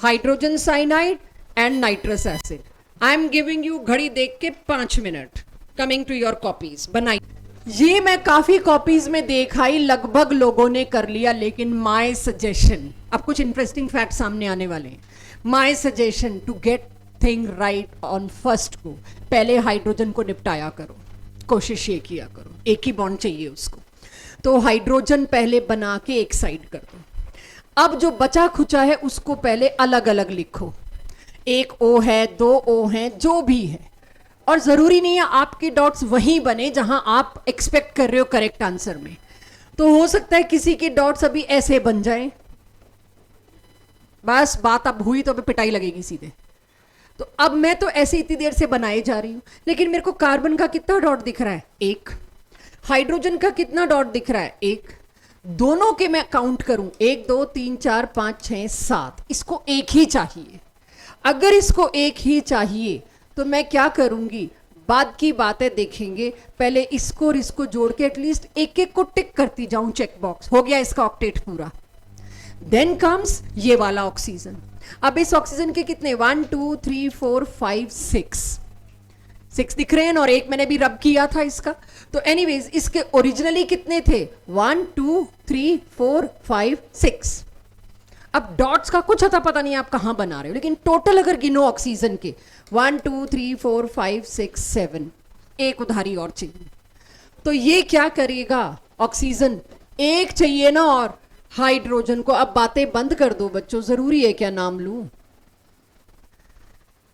hydrogen cyanide and nitrous acid, I am giving you घड़ी देख के 5 minute, coming to your copies बनाई। ये मैं काफी कॉपीज में देखाई, लगभग लोगों ने कर लिया, लेकिन माय सजेशन, अब कुछ इंटरेस्टिंग फैक्ट सामने आने वाले हैं। My suggestion to get thing right on first को, पहले हाइड्रोजन को निपटाया करो, कोशिश ये किया करो, एक ही बॉन्ड चाहिए उसको, तो हाइड्रोजन पहले बना के एक साइड कर दो। अब जो बचा खुचा है उसको पहले अलग अलग लिखो, एक O है, 2 O हैं, जो भी है, और जरूरी नहीं है आपके डॉट्स वहीं बने जहां आप एक्सपेक्ट कर रहे हो करेक्ट आंसर में। तो हो सकता है किसी के डॉट्स अभी ऐसे बन जाएं, बस बात अब हुई तो अभी पिटाई लगेगी सीधे। तो अब मैं तो ऐसे इतनी देर से बनाए जा रही हूं, लेकिन मेरे को कार्बन का कितना डॉट दिख रहा है? 1। हाइड्रोजन का कितना डॉट दिख रहा है? 1। दोनों के मैं काउंट करूं, 1 2 3 4 5 6 7, इसको एक ही चाहिए। अगर इसको एक ही चाहिए तो मैं क्या करूंगी, बाद की बातें देखेंगे, पहले इसको और इसको जोड़ के एटलीस्ट एक एक को टिक करती जाऊं, चेक बॉक्स हो गया इसका ऑक्टेट पूरा। देन कम्स ये वाला ऑक्सीजन। अब इस ऑक्सीजन के कितने 1 2 3 4 5 6 दिख रहे हैं, और एक मैंने भी रब किया था इसका। तो एनीवेज इसके ओरिजिनली कितने थे 1 2 3 4 5 6। अब डॉट्स का कुछ अता पता नहीं आप कहां बना रहे हो, लेकिन टोटल अगर गिनो ऑक्सीजन के 1 2 3 4 5 6 7, एक उधारी और चाहिए। तो ये क्या करेगा, ऑक्सीजन एक चाहिए ना, और हाइड्रोजन को, अब बातें बंद कर दो बच्चों, जरूरी है क्या नाम लूं?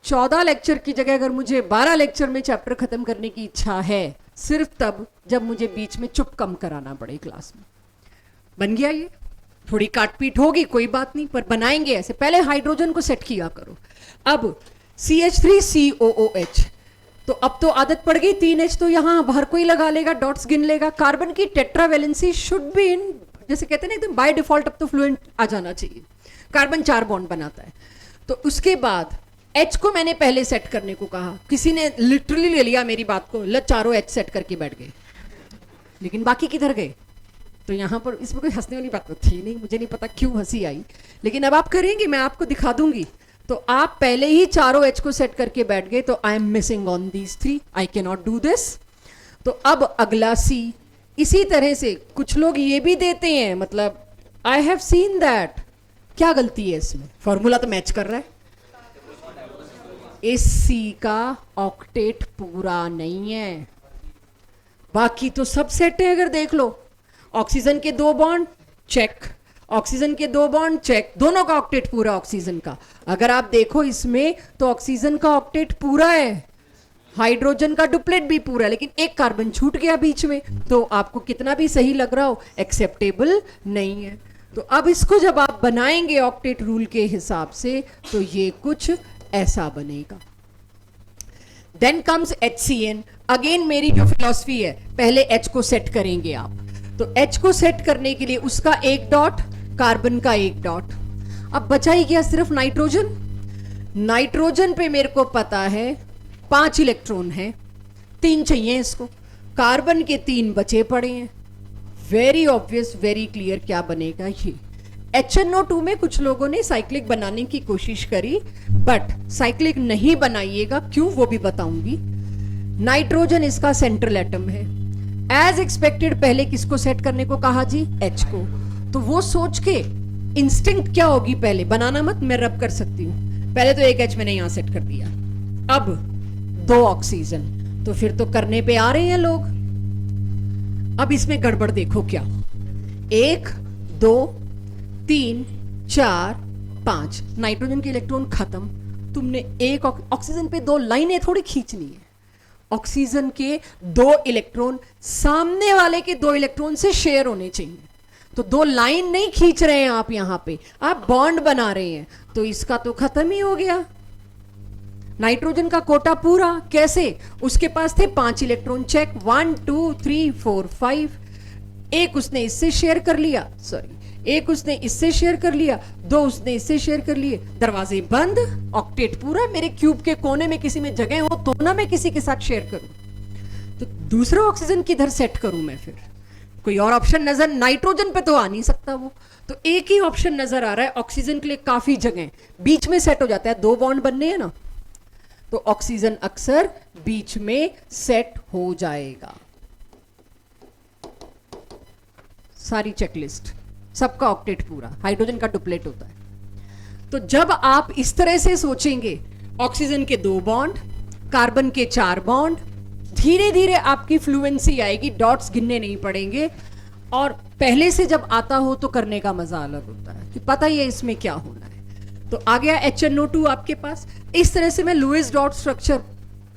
14 लेक्चर की जगह अगर मुझे 12 लेक्चर में चैप्टर खत्म करने की इच्छा है, सिर्फ तब जब मुझे बीच में चुप कम कराना पड़े क्लास में। बन गया ये, थोड़ी काटपीट होगी कोई बात नहीं, पर बनाएंगे ऐसे। पहले हाइड्रोजन को सेट किया करो। अब CH3COOH, तो अब तो आदत पड़ गई, 3H तो यहां हर कोई लगा लेगा, डॉट्स गिन लेगा। कार्बन की टेट्रावैलेंसी शुड बी इन, जैसे कहते हैं ना एकदम बाय डिफॉल्ट, अब तो फ्लुएंट आ जाना चाहिए। कार्बन 4 बॉन्ड बनाता है। तो उसके बाद H को मैंने पहले सेट करने को कहा, किसी ने लिटरली ले लिया मेरी बात को, चारों H सेट करके बैठ गए, लेकिन बाकी किधर गए? तो यहां पर इसमें कोई हंसने वाली बात तो थी नहीं, मुझे नहीं पता क्यों हंसी आई, लेकिन अब आप करेंगे, मैं आपको दिखा दूंगी। तो आप पहले ही चारों H को सेट करके बैठ गए, तो I am missing on these 3, I can not do this. तो अब अगला C, इसी तरह से कुछ लोग ये भी देते हैं, मतलब आई हैव सीन दैट। क्या गलती है इसमें? फॉर्मूला तो मैच कर रहा है। इस C का ऑक्टेट पूरा नहीं है, बाकी तो सब सेट है। अगर देख लो, ऑक्सीजन के 2 बॉन्ड चेक, ऑक्सीजन के 2 बॉन्ड चेक, दोनों का ऑक्टेट पूरा ऑक्सीजन का। अगर आप देखो इसमें तो ऑक्सीजन का ऑक्टेट पूरा है, हाइड्रोजन का डुप्लेट भी पूरा है, लेकिन एक कार्बन छूट गया बीच में, तो आपको कितना भी सही लग रहा हो एक्सेप्टेबल नहीं है। तो अब इसको जब आप बनाएंगे ऑक्टेट रूल के हिसाब से, तो ये कुछ ऐसा बनेगा। Then comes HCN। अगेन मेरी जो फिलॉसफी है, पहले H को सेट करेंगे आप, तो H को सेट करने के लिए उसका 1 डॉट, कार्बन का 1 डॉट। अब बचा ही गया सिर्फ नाइट्रोजन। नाइट्रोजन पे मेरे को पता है 5 इलेक्ट्रॉन है, 3 चाहिए इसको, कार्बन के 3 बचे पड़े हैं। वेरी ऑब्वियस, वेरी क्लियर, क्या बनेगा ये। HNO2 में कुछ लोगों ने साइक्लिक बनाने की कोशिश करी, बट साइक्लिक नहीं बनाइएगा, क्यों वो भी बताऊंगी। नाइट्रोजन इसका सेंट्रल एटम है। एज एक्सपेक्टेड पहले किसको सेट करने को कहा जी? H को। तो वो सोच के इंस्टिंक्ट क्या होगी, पहले बनाना मत, मैं रब कर सकती हूं, पहले तो एक H मैंने यहां सेट कर दिया, अब 2 ऑक्सीजन, तो फिर तो करने पे आ रहे हैं लोग। अब इसमें गड़बड़ देखो क्या, 1 2 3 4 5, नाइट्रोजन के इलेक्ट्रॉन खत्म। तुमने एक ऑक्सीजन पे 2 लाइनें थोड़ी खींचनी है, ऑक्सीजन के 2 इलेक्ट्रॉन सामने वाले के 2 इलेक्ट्रॉन से शेयर होने चाहिए। तो 2 लाइन नहीं खींच रहे हैं आप, यहां पे आप बॉन्ड बना रहे हैं, तो इसका तो खत्म ही हो गया। नाइट्रोजन का कोटा पूरा कैसे? उसके पास थे 5 इलेक्ट्रॉन, चेक 1 2 3 4 5, एक उसने इससे शेयर कर लिया, सॉरी एक उसने इससे शेयर कर लिया, 2 उसने इससे शेयर कर लिए, दरवाजे बंद, ऑक्टेट पूरा। मेरे क्यूब के कोने में किसी में जगह हो तो ना मैं किसी के साथ शेयर करूं। तो दूसरा ऑक्सीजन किधर सेट करूं मैं? फिर कोई और ऑप्शन नजर, नाइट्रोजन पे तो आ नहीं सकता वो, तो एक ही ऑप्शन नजर आ रहा है ऑक्सीजन के लिए, काफी जगह बीच में सेट हो जाता है, 2 बॉन्ड बनने हैं ना, तो ऑक्सीजन अक्सर बीच में सेट हो जाएगा। सारी चेकलिस्ट, सबका ऑक्टेट पूरा, हाइड्रोजन का डुप्लेट होता है। तो जब आप इस तरह से सोचेंगे, ऑक्सीजन के 2 बॉन्ड, कार्बन के 4 बॉन्ड, धीरे धीरे आपकी फ्लुएंसी आएगी, डॉट्स गिनने नहीं पड़ेंगे। और पहले से जब आता हो तो करने का मजा अलग होता है कि पता ही है इसमें क्या होना है। तो आ गया HNO2 आपके पास। इस तरह से मैं लुईस डॉट स्ट्रक्चर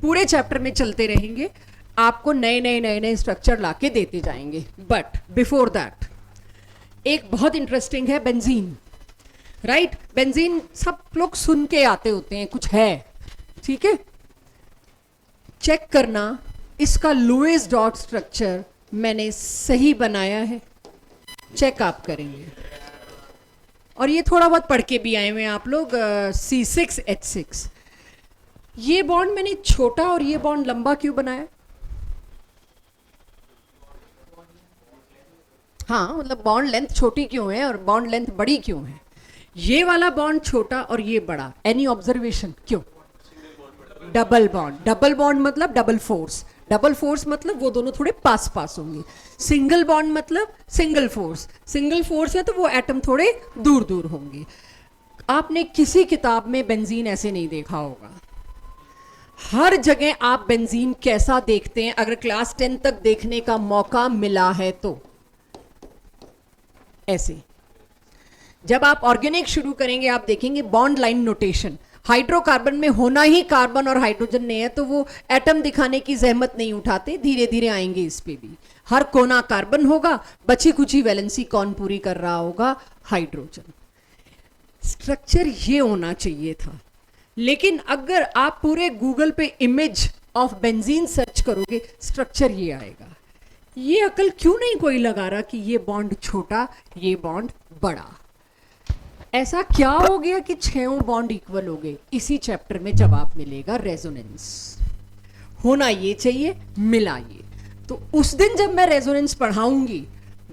पूरे चैप्टर में चलते रहेंगे, आपको नए नए नए नए स्ट्रक्चर लाके देते जाएंगे। बट बिफोर दैट एक बहुत इंटरेस्टिंग है बेंजीन, राइट? बेंजीन सब लोग सुन के आते होते हैं, कुछ है, ठीक है? चेक करना इसका लुईस डॉट स्ट्रक्चर मैंने सही बनाया है, चेक आप करेंगे। और ये थोड़ा बहुत पढ़ के भी आए हुए हैं आप लोग, C6H6। ये बॉन्ड मैंने छोटा और ये बॉन्ड लंबा क्यों बनाया? हाँ, मतलब बॉन्ड लेंथ छोटी क्यों है और बॉन्ड लेंथ बड़ी क्यों है? ये वाला बॉन्ड छोटा और ये बड़ा, एनी ऑब्जर्वेशन? क्यों? Double bond. डबल बॉन्ड मतलब डबल फोर्स, डबल फोर्स मतलब वो दोनों थोड़े पास पास होंगे। सिंगल बॉन्ड मतलब सिंगल फोर्स, सिंगल फोर्स है तो वो एटम थोड़े दूर दूर होंगे। आपने किसी किताब में बेंजीन ऐसे नहीं देखा होगा। हर जगह आप बेंजीन कैसा देखते हैं, अगर क्लास 10 तक देखने का मौका मिला है तो ऐसे। जब आप ऑर्गेनिक शुरू करेंगे आप देखेंगे बॉन्ड लाइन नोटेशन, हाइड्रोकार्बन में होना ही कार्बन और हाइड्रोजन ने है, तो वो एटम दिखाने की जहमत नहीं उठाते, धीरे धीरे आएंगे इस पे भी। हर कोना कार्बन होगा, बची कुची वैलेंसी कौन पूरी कर रहा होगा? हाइड्रोजन। स्ट्रक्चर ये होना चाहिए था, लेकिन अगर आप पूरे गूगल पे इमेज ऑफ बेंजीन सर्च करोगे स्ट्रक्चर ये आएगा। ये अकल क्यों नहीं कोई लगा रहा कि ये बॉन्ड छोटा, ये बॉन्ड बड़ा? ऐसा क्या हो गया कि 6 बॉन्ड इक्वल हो गए? इसी चैप्टर में जवाब मिलेगा। रेजोनेंस होना ये चाहिए, मिला ये। तो उस दिन जब मैं रेजोनेंस पढ़ाऊंगी,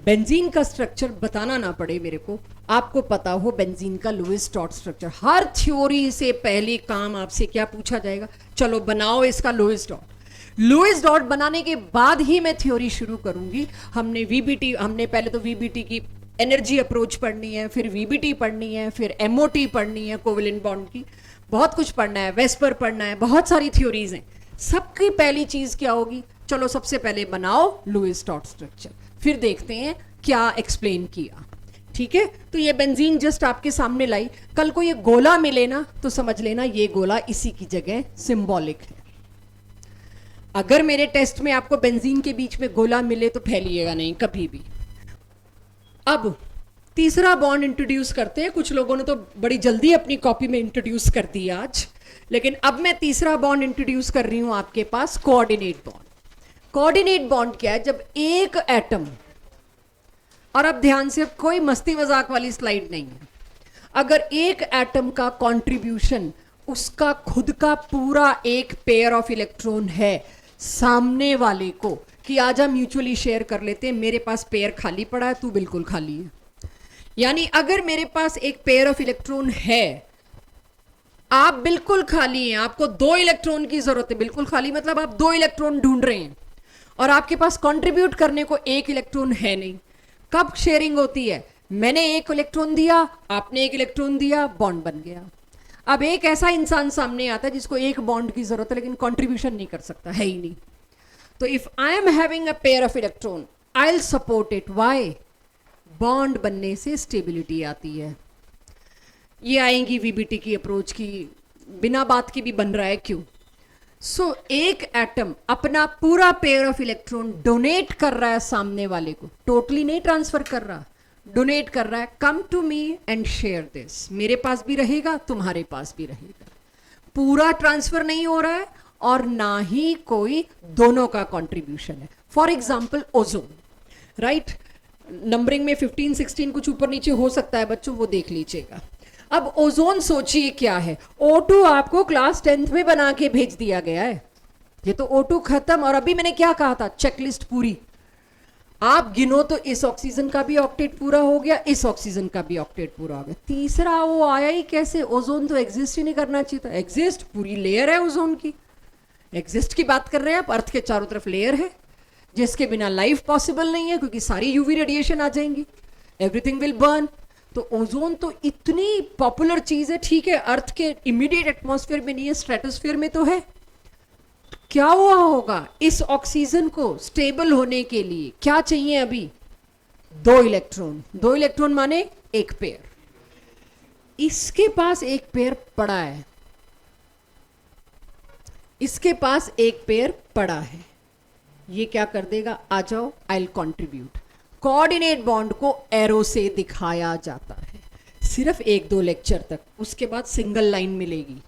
बेंजीन का स्ट्रक्चर बताना ना पड़े मेरे को, आपको पता हो बेंजीन का लुईस डॉट स्ट्रक्चर। हर थ्योरी से पहले काम आपसे क्या पूछा जाएगा? चलो बनाओ इसका लुईस डॉट। लुईस डॉट बनाने के बाद ही मैं थ्योरी शुरू करूंगी। हमने पहले तो वीबीटी की एनर्जी अप्रोच पढ़नी है, फिर वीबीटी पढ़नी है, फिर एमओटी पढ़नी है, कोवेलेंट बॉन्ड की, बहुत कुछ पढ़ना है, वेस्पर पढ़ना है, बहुत सारी थ्योरीज हैं। सबकी पहली चीज क्या होगी? चलो सबसे पहले बनाओ लुईस डॉट स्ट्रक्चर, फिर देखते हैं क्या एक्सप्लेन किया। ठीक है, तो ये बेंजीन जस्ट आपके सामने लाई। कल को ये गोला मिले ना तो समझ लेना ये गोला इसी की जगह सिंबॉलिक है। अगर मेरे टेस्ट में आपको बेंजीन के बीच में गोला मिले तो फैलिएगा नहीं कभी भी। अब तीसरा बॉन्ड इंट्रोड्यूस करते हैं। कुछ लोगों ने तो बड़ी जल्दी अपनी कॉपी में इंट्रोड्यूस कर दिया आज, लेकिन अब मैं तीसरा बॉन्ड इंट्रोड्यूस कर रही हूं आपके पास, कोऑर्डिनेट बॉन्ड। कोऑर्डिनेट बॉन्ड क्या है? जब एक एटम, और अब ध्यान से, कोई मस्ती मजाक वाली स्लाइड नहीं है, अगर एक एटम का कंट्रीब्यूशन उसका खुद का पूरा एक पेयर ऑफ इलेक्ट्रॉन है सामने वाले को, कि आज हम म्यूचुअली शेयर कर लेते हैं, मेरे पास पेयर खाली पड़ा है, तू बिल्कुल खाली है। यानी अगर मेरे पास एक पेयर ऑफ इलेक्ट्रॉन है, आप बिल्कुल खाली हैं, आपको 2 इलेक्ट्रॉन की जरूरत है, बिल्कुल खाली मतलब आप 2 इलेक्ट्रॉन ढूंढ रहे हैं और आपके पास कंट्रीब्यूट करने को 1 इलेक्ट्रॉन है नहीं। कब शेयरिंग होती है? मैंने 1 इलेक्ट्रॉन दिया, आपने 1 इलेक्ट्रॉन दिया, बॉन्ड बन गया। अब एक ऐसा इंसान सामने आता है जिसको 1 बॉन्ड की जरूरत है लेकिन कंट्रीब्यूशन नहीं कर सकता, है ही नहीं। तो if I am having a pair of electron, I will support it. Why? Bond बनने से स्टेबिलिटी आती है। ये आएंगी वीबीटी की अप्रोच की, बिना बात के भी बन रहा है, क्यों? सो एक एटम अपना पूरा पेयर ऑफ इलेक्ट्रॉन डोनेट कर रहा है सामने वाले को, टोटली नहीं ट्रांसफर कर रहा, डोनेट कर रहा है। Come to me and share this, मेरे पास भी रहेगा, तुम्हारे पास भी रहेगा। पूरा ट्रांसफर नहीं हो रहा है और ना ही कोई दोनों का कंट्रीब्यूशन है। For example ozone, right? Numbering में 15, 16 कुछ ऊपर नीचे हो सकता है बच्चों, वो देख लीजिएगा। अब ओजोन सोचिए क्या है। O2 आपको क्लास 10th में बना के भेज दिया गया है, ये तो O2 खत्म। और अभी मैंने क्या कहा था? चेकलिस्ट पूरी। आप गिनो तो इस ऑक्सीजन का भी ऑक्टेट पूरा हो गया, इस ऑक्सीजन का भी ऑक्टेट पूरा हो गया, तीसरा वो आया ही कैसे? ओजोन तो एग्जिस्ट ही नहीं करना चाहिए था। एग्जिस्ट, पूरी लेयर है ओजोन की, एग्जिस्ट की बात कर रहे हैं आप। अर्थ के चारों तरफ लेयर है जिसके बिना लाइफ पॉसिबल नहीं है, क्योंकि सारी यूवी रेडिएशन आ जाएंगी, एवरीथिंग विल बर्न। तो ओजोन तो इतनी पॉपुलर चीज है, ठीक है अर्थ के इमीडिएट एटमॉस्फेयर में नहीं है, स्ट्रेटोस्फेयर में तो है। क्या हुआ होगा? इस ऑक्सीजन को स्टेबल होने के लिए क्या चाहिए अभी? 2 इलेक्ट्रॉन। 2 इलेक्ट्रॉन माने एक पेयर। इसके पास एक पेयर पड़ा है, इसके पास एक पेयर पड़ा है। ये क्या कर देगा? आ जाओ, I will contribute. Coordinate bond को एरो से दिखाया जाता है सिर्फ 1-2 लेक्चर तक, उसके बाद सिंगल लाइन मिलेगी।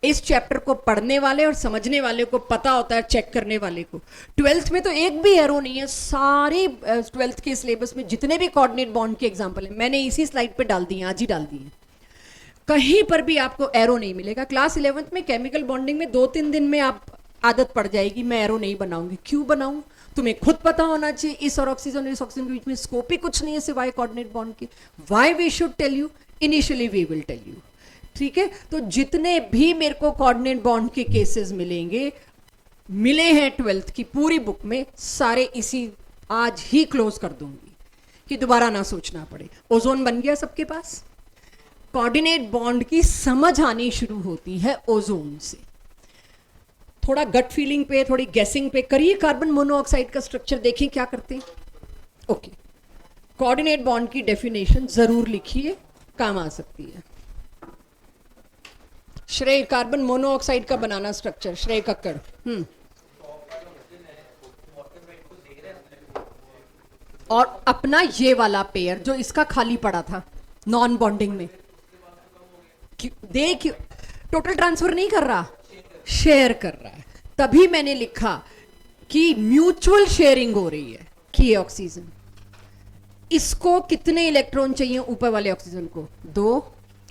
इस चैप्टर को पढ़ने वाले और समझने वाले को पता होता है, चेक करने वाले को। 12th में तो एक भी एरो नहीं है, सारे 12th के सिलेबस में जितने भी कोऑर्डिनेट बॉन्ड के एग्जांपल है मैंने इसी स्लाइड पे डाल दिए, आज ही डाल दिए। कहीं पर भी आपको एरो नहीं मिलेगा। क्लास 11th में केमिकल बॉन्डिंग में 2-3 दिन में आप आदत पड़ जाएगी, मैं एरो नहीं बनाऊंगी। क्यों बनाऊं? तुम्हें खुद पता होना चाहिए इस और ऑक्सीजन और इस ऑक्सीजन के बीच में स्कोप ही कुछ नहीं है सिवाय कोऑर्डिनेट बॉन्ड के। Why we should tell you? Initially we will tell you. ठीक है, तो जितने भी मेरे को कोऑर्डिनेट बॉन्ड के केसेस मिलेंगे, मिले हैं 12th की पूरी बुक में, सारे इसी आज ही क्लोज कर दूंगी कि दोबारा ना सोचना पड़े। ओजोन बन गया सबके पास। कोऑर्डिनेट बॉन्ड की समझ आनी शुरू होती है ओजोन से। थोड़ा गट फीलिंग पे, थोड़ी गैसिंग पे करिए। कार्बन मोनोऑक्साइड का स्ट्रक्चर देखें क्या करते हैं। ओके, कोऑर्डिनेट बॉन्ड की डेफिनेशन जरूर लिखिए, काम आ सकती है। श्रेय, कार्बन मोनोऑक्साइड का बनाना स्ट्रक्चर, श्रेय कक्कड़। और अपना ये वाला पेयर जो इसका खाली पड़ा था नॉन बॉन्डिंग में, देख टोटल ट्रांसफर नहीं कर रहा, शेयर कर रहा है। तभी मैंने लिखा कि म्यूचुअल शेयरिंग हो रही है कि ये ऑक्सीजन, इसको कितने इलेक्ट्रॉन चाहिए ऊपर वाले ऑक्सीजन को? 2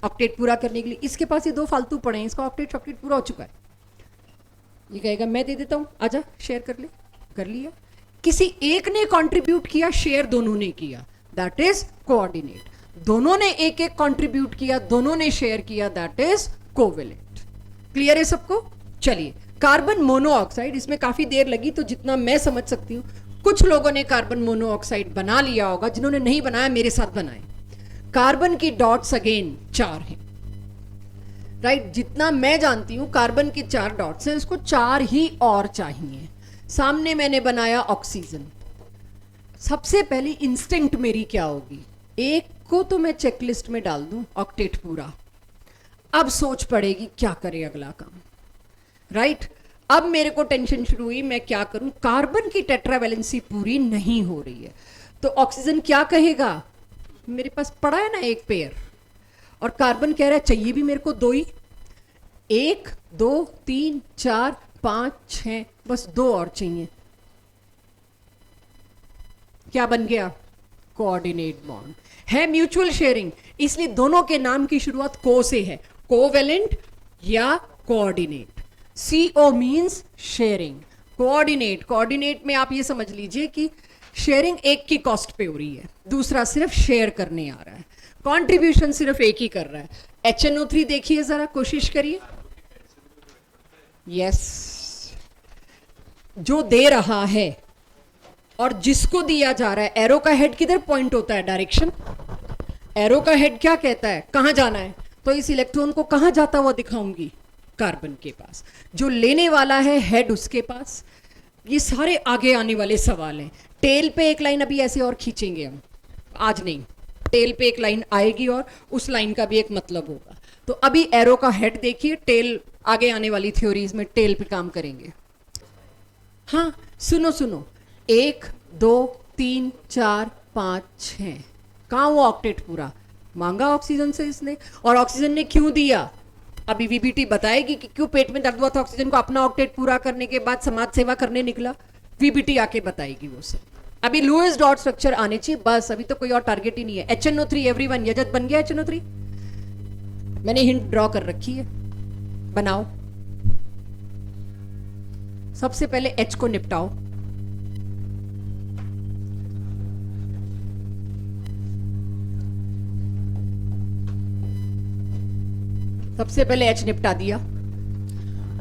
ऑक्टेट पूरा करने के लिए। इसके पास ये 2 फालतू पड़े हैं, इसका ऑक्टेट पूरा हो चुका है। ये कहेगा मैं दे देता हूं, आजा शेयर कर ले, कर लिया। किसी एक ने कंट्रीब्यूट किया, शेयर दोनों ने किया, दैट इज कोऑर्डिनेट। दोनों ने एक एक कंट्रीब्यूट किया, दोनों ने शेयर किया, दैट इज कोवेलेंट। क्लियर है सबको? चलिए, कार्बन मोनोऑक्साइड, इसमें काफी देर लगी तो जितना मैं समझ सकती हूं, कुछ लोगों ने कार्बन मोनोऑक्साइड बना लिया होगा, जिन्होंने नहीं बनाया मेरे साथ बनाए। कार्बन की डॉट्स अगेन 4 हैं, राइट? जितना मैं जानती हूं कार्बन की 4 डॉट्स हैं, इसको 4 ही और चाहिए। सामने मैंने बनाया ऑक्सीजन। सबसे पहली इंस्टिंक्ट मेरी क्या होगी? एक को तो मैं चेकलिस्ट में डाल दूं, ऑक्टेट पूरा। अब सोच पड़ेगी क्या करे अगला काम, राइट? अब मेरे को टेंशन शुरू हुई, मैं क्या करूं? कार्बन की टेट्रावैलेंसी पूरी नहीं हो रही है, तो ऑक्सीजन क्या कहेगा? मेरे पास पड़ा है ना एक पेयर, और कार्बन कह रहा है चाहिए भी मेरे को 2 ही। 1 2 3 4 5 6, बस 2 और चाहिए। क्या बन गया? कोऑर्डिनेट बॉन्ड है, म्यूचुअल शेयरिंग, इसलिए दोनों के नाम की शुरुआत को से है, कोवेलेंट या coordinate. CO means sharing, coordinate. Coordinate में आप ये समझ लीजिए कि शेयरिंग एक की कॉस्ट पे हो रही है, दूसरा सिर्फ शेयर करने आ रहा है, कंट्रीब्यूशन सिर्फ एक ही कर रहा है। HNO3 देखिए जरा, कोशिश करिए। यस, जो दे रहा है और जिसको दिया जा रहा है, एरो का हेड किधर पॉइंट होता है? डायरेक्शन। एरो का हेड क्या कहता है? कहां जाना है? तो इस इलेक्ट्रॉन को कहां जाता हुआ दिखाऊंगी? कार्बन के पास। जो लेने वाला है हेड, उसके पास। ये सारे आगे आने वाले सवाल हैं। टेल पे एक लाइन अभी ऐसे और खींचेंगे हम, आज नहीं, टेल पे एक लाइन आएगी और उस लाइन का भी एक मतलब होगा। तो अभी एरो का हेड देखिए, टेल आगे आने वाली थ्योरीज में टेल पे काम करेंगे। हाँ सुनो सुनो, 1 2 3 4 5 6, कहाँ हुआ ऑक्टेट पूरा? मांगा ऑक्सीजन से इसने, और ऑक्सीजन ने क्यों दिया? अभी VBT बताएगी कि क्यों पेट में दर्द हुआ था ऑक्सीजन को। अपना ऑक्टेट पूरा करने के बाद समाज सेवा करने निकला, VBT आके बताएगी वो सब। अभी लुईस डॉट स्ट्रक्चर आने चाहिए बस, अभी तो कोई और टारगेट ही नहीं है। HNO3 एवरीवन, यजत बन गया HNO3? मैंने हिंट ड्रॉ कर रखी है, बनाओ। सबसे पहले H को निपटाओ, सबसे पहले H निपटा दिया,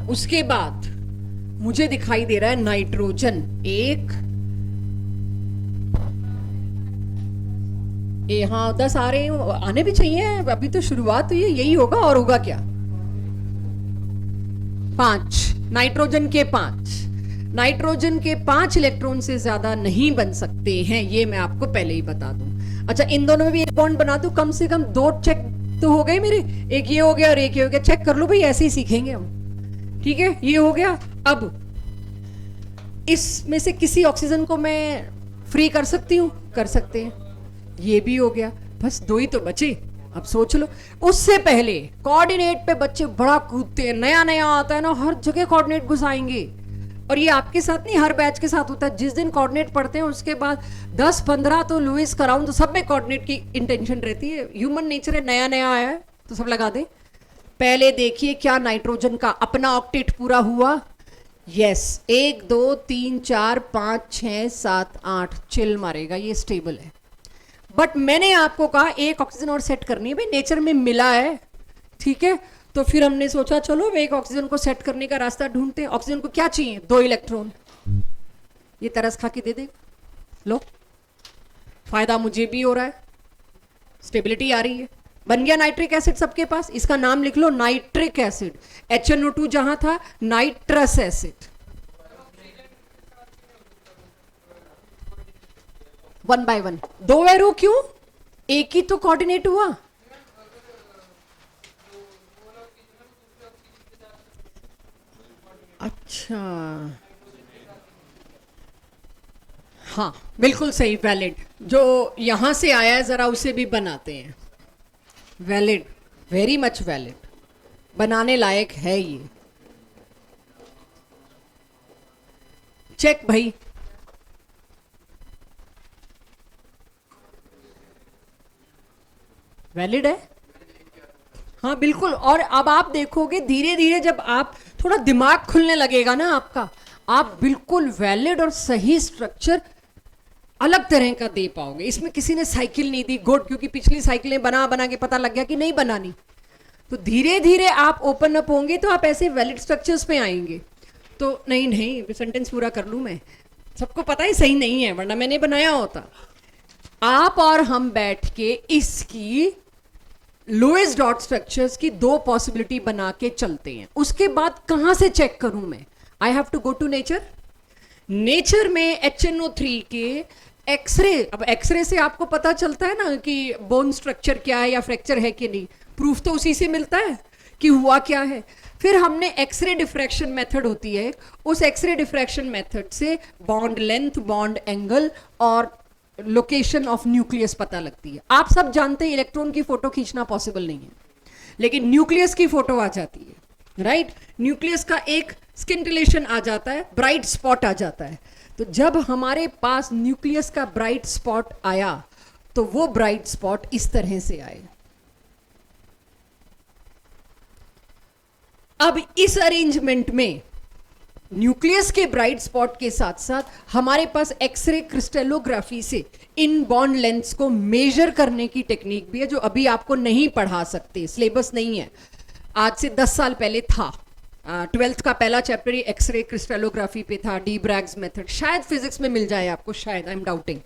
उसके बाद मुझे दिखाई दे रहा है नाइट्रोजन एक, हाँ 10 आ रहे हैं, आने भी चाहिए, अभी तो शुरुआत हुई है, यही होगा और होगा क्या? 5, नाइट्रोजन के 5, नाइट्रोजन के 5 इलेक्ट्रॉन से ज्यादा नहीं बन सकते हैं, ये मैं आपको पहले ही बता दूं। अच्छा, इन दोनों में भी एक बॉन्ड बना दूं, कम से कम 2 चेक तो हो गए मेरे, एक ये हो गया और एक ये हो गया, चेक कर लो भाई, ऐसे ही सीखेंगे हम, ठीक है? ये हो गया। अब इसमें से किसी ऑक्सीजन को मैं फ्री कर सकती हूँ, कर सकते हैं, ये भी हो गया, बस 2 ही तो बचे। अब सोच लो, उससे पहले कोऑर्डिनेट पे बच्चे बड़ा कूदते हैं, नया नया आता है ना, हर जगह कोऑर्डिनेट घुसाएंगे, और ये आपके साथ नहीं, हर बैच के साथ होता है। जिस दिन कोऑर्डिनेट पढ़ते हैं उसके बाद 10-15 तो लुईस कराउंड, तो सब में कोऑर्डिनेट की इंटेंशन रहती है, ह्यूमन नेचर है, नया नया आया है तो सब लगा दे। पहले देखिए क्या नाइट्रोजन का अपना ऑक्टेट पूरा हुआ? यस, 1 2 3 4 5 6 7 8 चिल मारेगा, ये स्टेबल है। बट मैंने आपको कहा एक ऑक्सीजन और सेट करनी है, भाई नेचर में मिला है, ठीक है? तो फिर हमने सोचा चलो एक ऑक्सीजन को सेट करने का रास्ता ढूंढते हैं। ऑक्सीजन को क्या चाहिए? 2 इलेक्ट्रॉन, ये तरस खा के दे दे, लो फायदा मुझे भी हो रहा है, स्टेबिलिटी आ रही है, बन गया नाइट्रिक एसिड सबके पास। इसका नाम लिख लो नाइट्रिक एसिड, HNO2 जहां था नाइट्रस एसिड। 1 by 1, 2 एरो क्यों? एक ही तो कोऑर्डिनेट हुआ। अच्छा, हाँ बिल्कुल सही, वैलिड। जो यहां से आया है जरा उसे भी बनाते हैं, वैलिड, वेरी मच वैलिड, बनाने लायक है ये। चेक भाई, वैलिड है, हाँ बिल्कुल। और अब आप देखोगे धीरे धीरे जब आप थोड़ा दिमाग खुलने लगेगा ना आपका, आप बिल्कुल वैलिड और सही स्ट्रक्चर अलग तरह का दे पाओगे। इसमें किसी ने साइकिल नहीं दी, गुड, क्योंकि पिछली साइकिलें बना बना के पता लग गया कि नहीं बनानी। तो धीरे धीरे आप ओपन अप होंगे तो आप ऐसे वैलिड स्ट्रक्चर्स पे आएंगे। तो नहीं सेंटेंस पूरा कर लूं मैं, सबको पता ही सही नहीं है, वरना मैंने बनाया होता। आप और हम बैठ के इसकी लोएस्ट डॉट स्ट्रक्चर्स की 2 पॉसिबिलिटी बना के चलते हैं। उसके बाद कहां से चेक करूं मैं? I have to go to nature. Nature में HNO3 के एक्सरे, अब एक्सरे से आपको पता चलता है ना कि बोन स्ट्रक्चर क्या है या फ्रैक्चर है कि नहीं, प्रूफ तो उसी से मिलता है कि हुआ क्या है। फिर हमने एक्सरे डिफ्रैक्शन मेथड होती है, उस एक्सरे डिफ्रैक्शन मेथड से बॉन्ड लेंथ, बॉन्ड एंगल और लोकेशन ऑफ न्यूक्लियस पता लगती है। आप सब जानते हैं इलेक्ट्रॉन की फोटो खींचना पॉसिबल नहीं है, लेकिन न्यूक्लियस की फोटो आ जाती है, राइट? न्यूक्लियस का एक स्किंटिलेशन आ जाता है, ब्राइट स्पॉट आ जाता है। तो जब हमारे पास न्यूक्लियस का ब्राइट स्पॉट आया तो वो ब्राइट स्पॉट इस तरह से आए। अब इस अरेंजमेंट में न्यूक्लियस के ब्राइट स्पॉट के साथ साथ हमारे पास एक्सरे क्रिस्टलोग्राफी से इन बॉन्ड लेंथ्स को मेजर करने की टेक्निक भी है, जो अभी आपको नहीं पढ़ा सकते, सिलेबस नहीं है। आज से 10 साल पहले था, 12th का पहला चैप्टर ही एक्सरे क्रिस्टलोग्राफी पे था, डी ब्रैग्स मेथड, शायद फिजिक्स में मिल जाए आपको, शायद, आई एम डाउटिंग।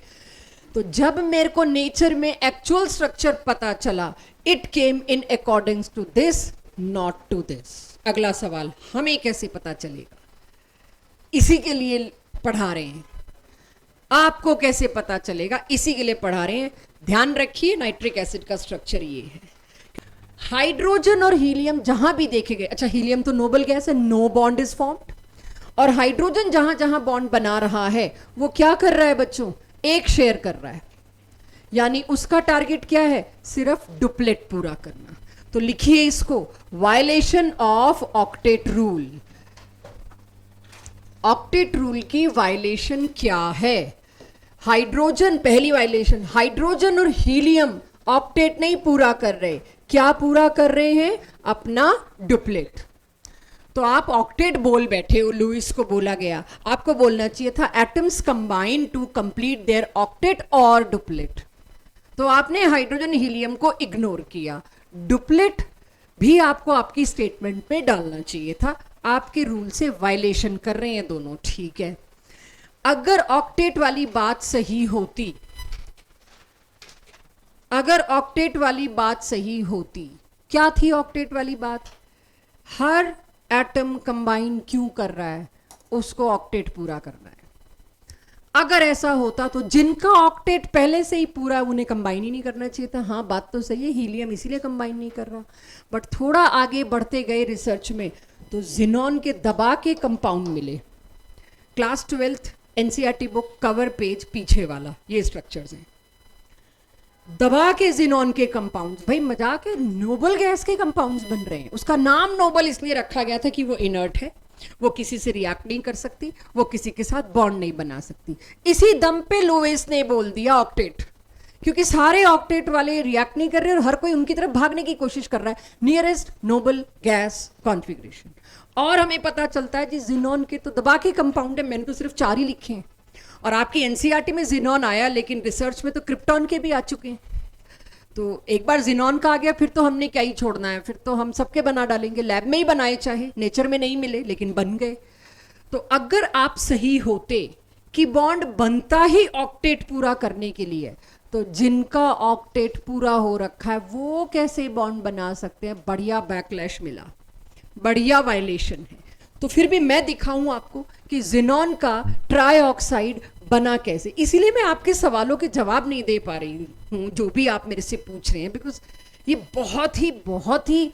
तो जब मेरे को नेचर में एक्चुअल स्ट्रक्चर पता चला, it came in according to this, not to this. अगला सवाल, हमें कैसे पता चलेगा? इसी के लिए पढ़ा रहे हैं, आपको कैसे पता चलेगा, इसी के लिए पढ़ा रहे हैं। ध्यान रखिए, नाइट्रिक एसिड का स्ट्रक्चर ये है। हाइड्रोजन और हीलियम जहां भी देखे गए, अच्छा हीलियम तो नोबल गैस है, नो बॉन्ड इज फॉर्म्ड, और हाइड्रोजन जहां जहां बॉन्ड बना रहा है वो क्या कर रहा है बच्चों? एक शेयर कर रहा है, यानी उसका टारगेट क्या है? सिर्फ डुप्लेट पूरा करना। तो लिखिए इसको, violation of octet rule. Octet rule की वायलेशन क्या है? हाइड्रोजन, पहली वायलेशन, हाइड्रोजन और हीलियम ऑक्टेट नहीं पूरा कर रहे, क्या पूरा कर रहे हैं? अपना डुप्लेट। तो आप ऑक्टेट बोल बैठे हो, लुईस को बोला गया, आपको बोलना चाहिए था atoms combine to complete their octet और डुप्लेट। तो आपने हाइड्रोजन हीलियम को इग्नोर किया। डुप्लेट भी आपको आपकी स्टेटमेंट में डालना चाहिए था। आपके रूल से वायलेशन कर रहे हैं दोनों, ठीक है। अगर ऑक्टेट वाली बात सही होती, अगर ऑक्टेट वाली बात सही होती, क्या थी ऑक्टेट वाली बात? हर एटम कंबाइन क्यों कर रहा है, उसको ऑक्टेट पूरा करना है। अगर ऐसा होता तो जिनका ऑक्टेट पहले से ही पूरा, उन्हें कंबाइन ही नहीं करना चाहिए था। हाँ, बात तो सही है, हीलियम इसीलिए कंबाइन नहीं कर रहा। बट थोड़ा आगे बढ़ते गए रिसर्च में तो जिनॉन के दबा के कंपाउंड मिले। Class 12th NCERT book cover page पीछे वाला, ये स्ट्रक्चर्स हैं। दबा के जिनॉन के कंपाउंड्स, भाई मजाक है, नोबल गैस के कंपाउंड्स बन रहे हैं। उसका नाम नोबल इसलिए रखा गया था कि वो इनर्ट है, वो किसी से रिएक्ट नहीं कर सकती, वो किसी के साथ बॉन्ड नहीं बना सकती। इसी दम पे लुईस ने बोल दिया ऑक्टेट, क्योंकि सारे ऑक्टेट वाले रिएक्ट नहीं कर रहे और हर कोई उनकी तरफ भागने की कोशिश कर रहा है, नियरेस्ट नोबल गैस कॉन्फ़िगरेशन। और हमें पता चलता है जी जिनॉन के तो दबा के कंपाउंड है, मैंने तो सिर्फ 4 ही लिखे हैं। और आपकी एनसीईआरटी में जिनॉन आया, लेकिन रिसर्च में तो क्रिप्टॉन के भी आ चुके हैं। तो एक बार जिनॉन का आ गया, फिर तो हमने क्या ही छोड़ना है, फिर तो हम सबके बना डालेंगे। लैब में ही बनाए, चाहे नेचर में नहीं मिले, लेकिन बन गए। तो अगर आप सही होते कि बॉन्ड बनता ही ऑक्टेट पूरा करने के लिए, तो जिनका ऑक्टेट पूरा हो रखा है वो कैसे बॉन्ड बना सकते हैं? बढ़िया बैकलैश मिला, बढ़िया वायलेशन है। तो फिर भी मैं दिखाऊं आपको कि जिनॉन का ट्राइऑक्साइड बना कैसे। इसीलिए मैं आपके सवालों के जवाब नहीं दे पा रही हूँ जो भी आप मेरे से पूछ रहे हैं, बिकॉज ये बहुत ही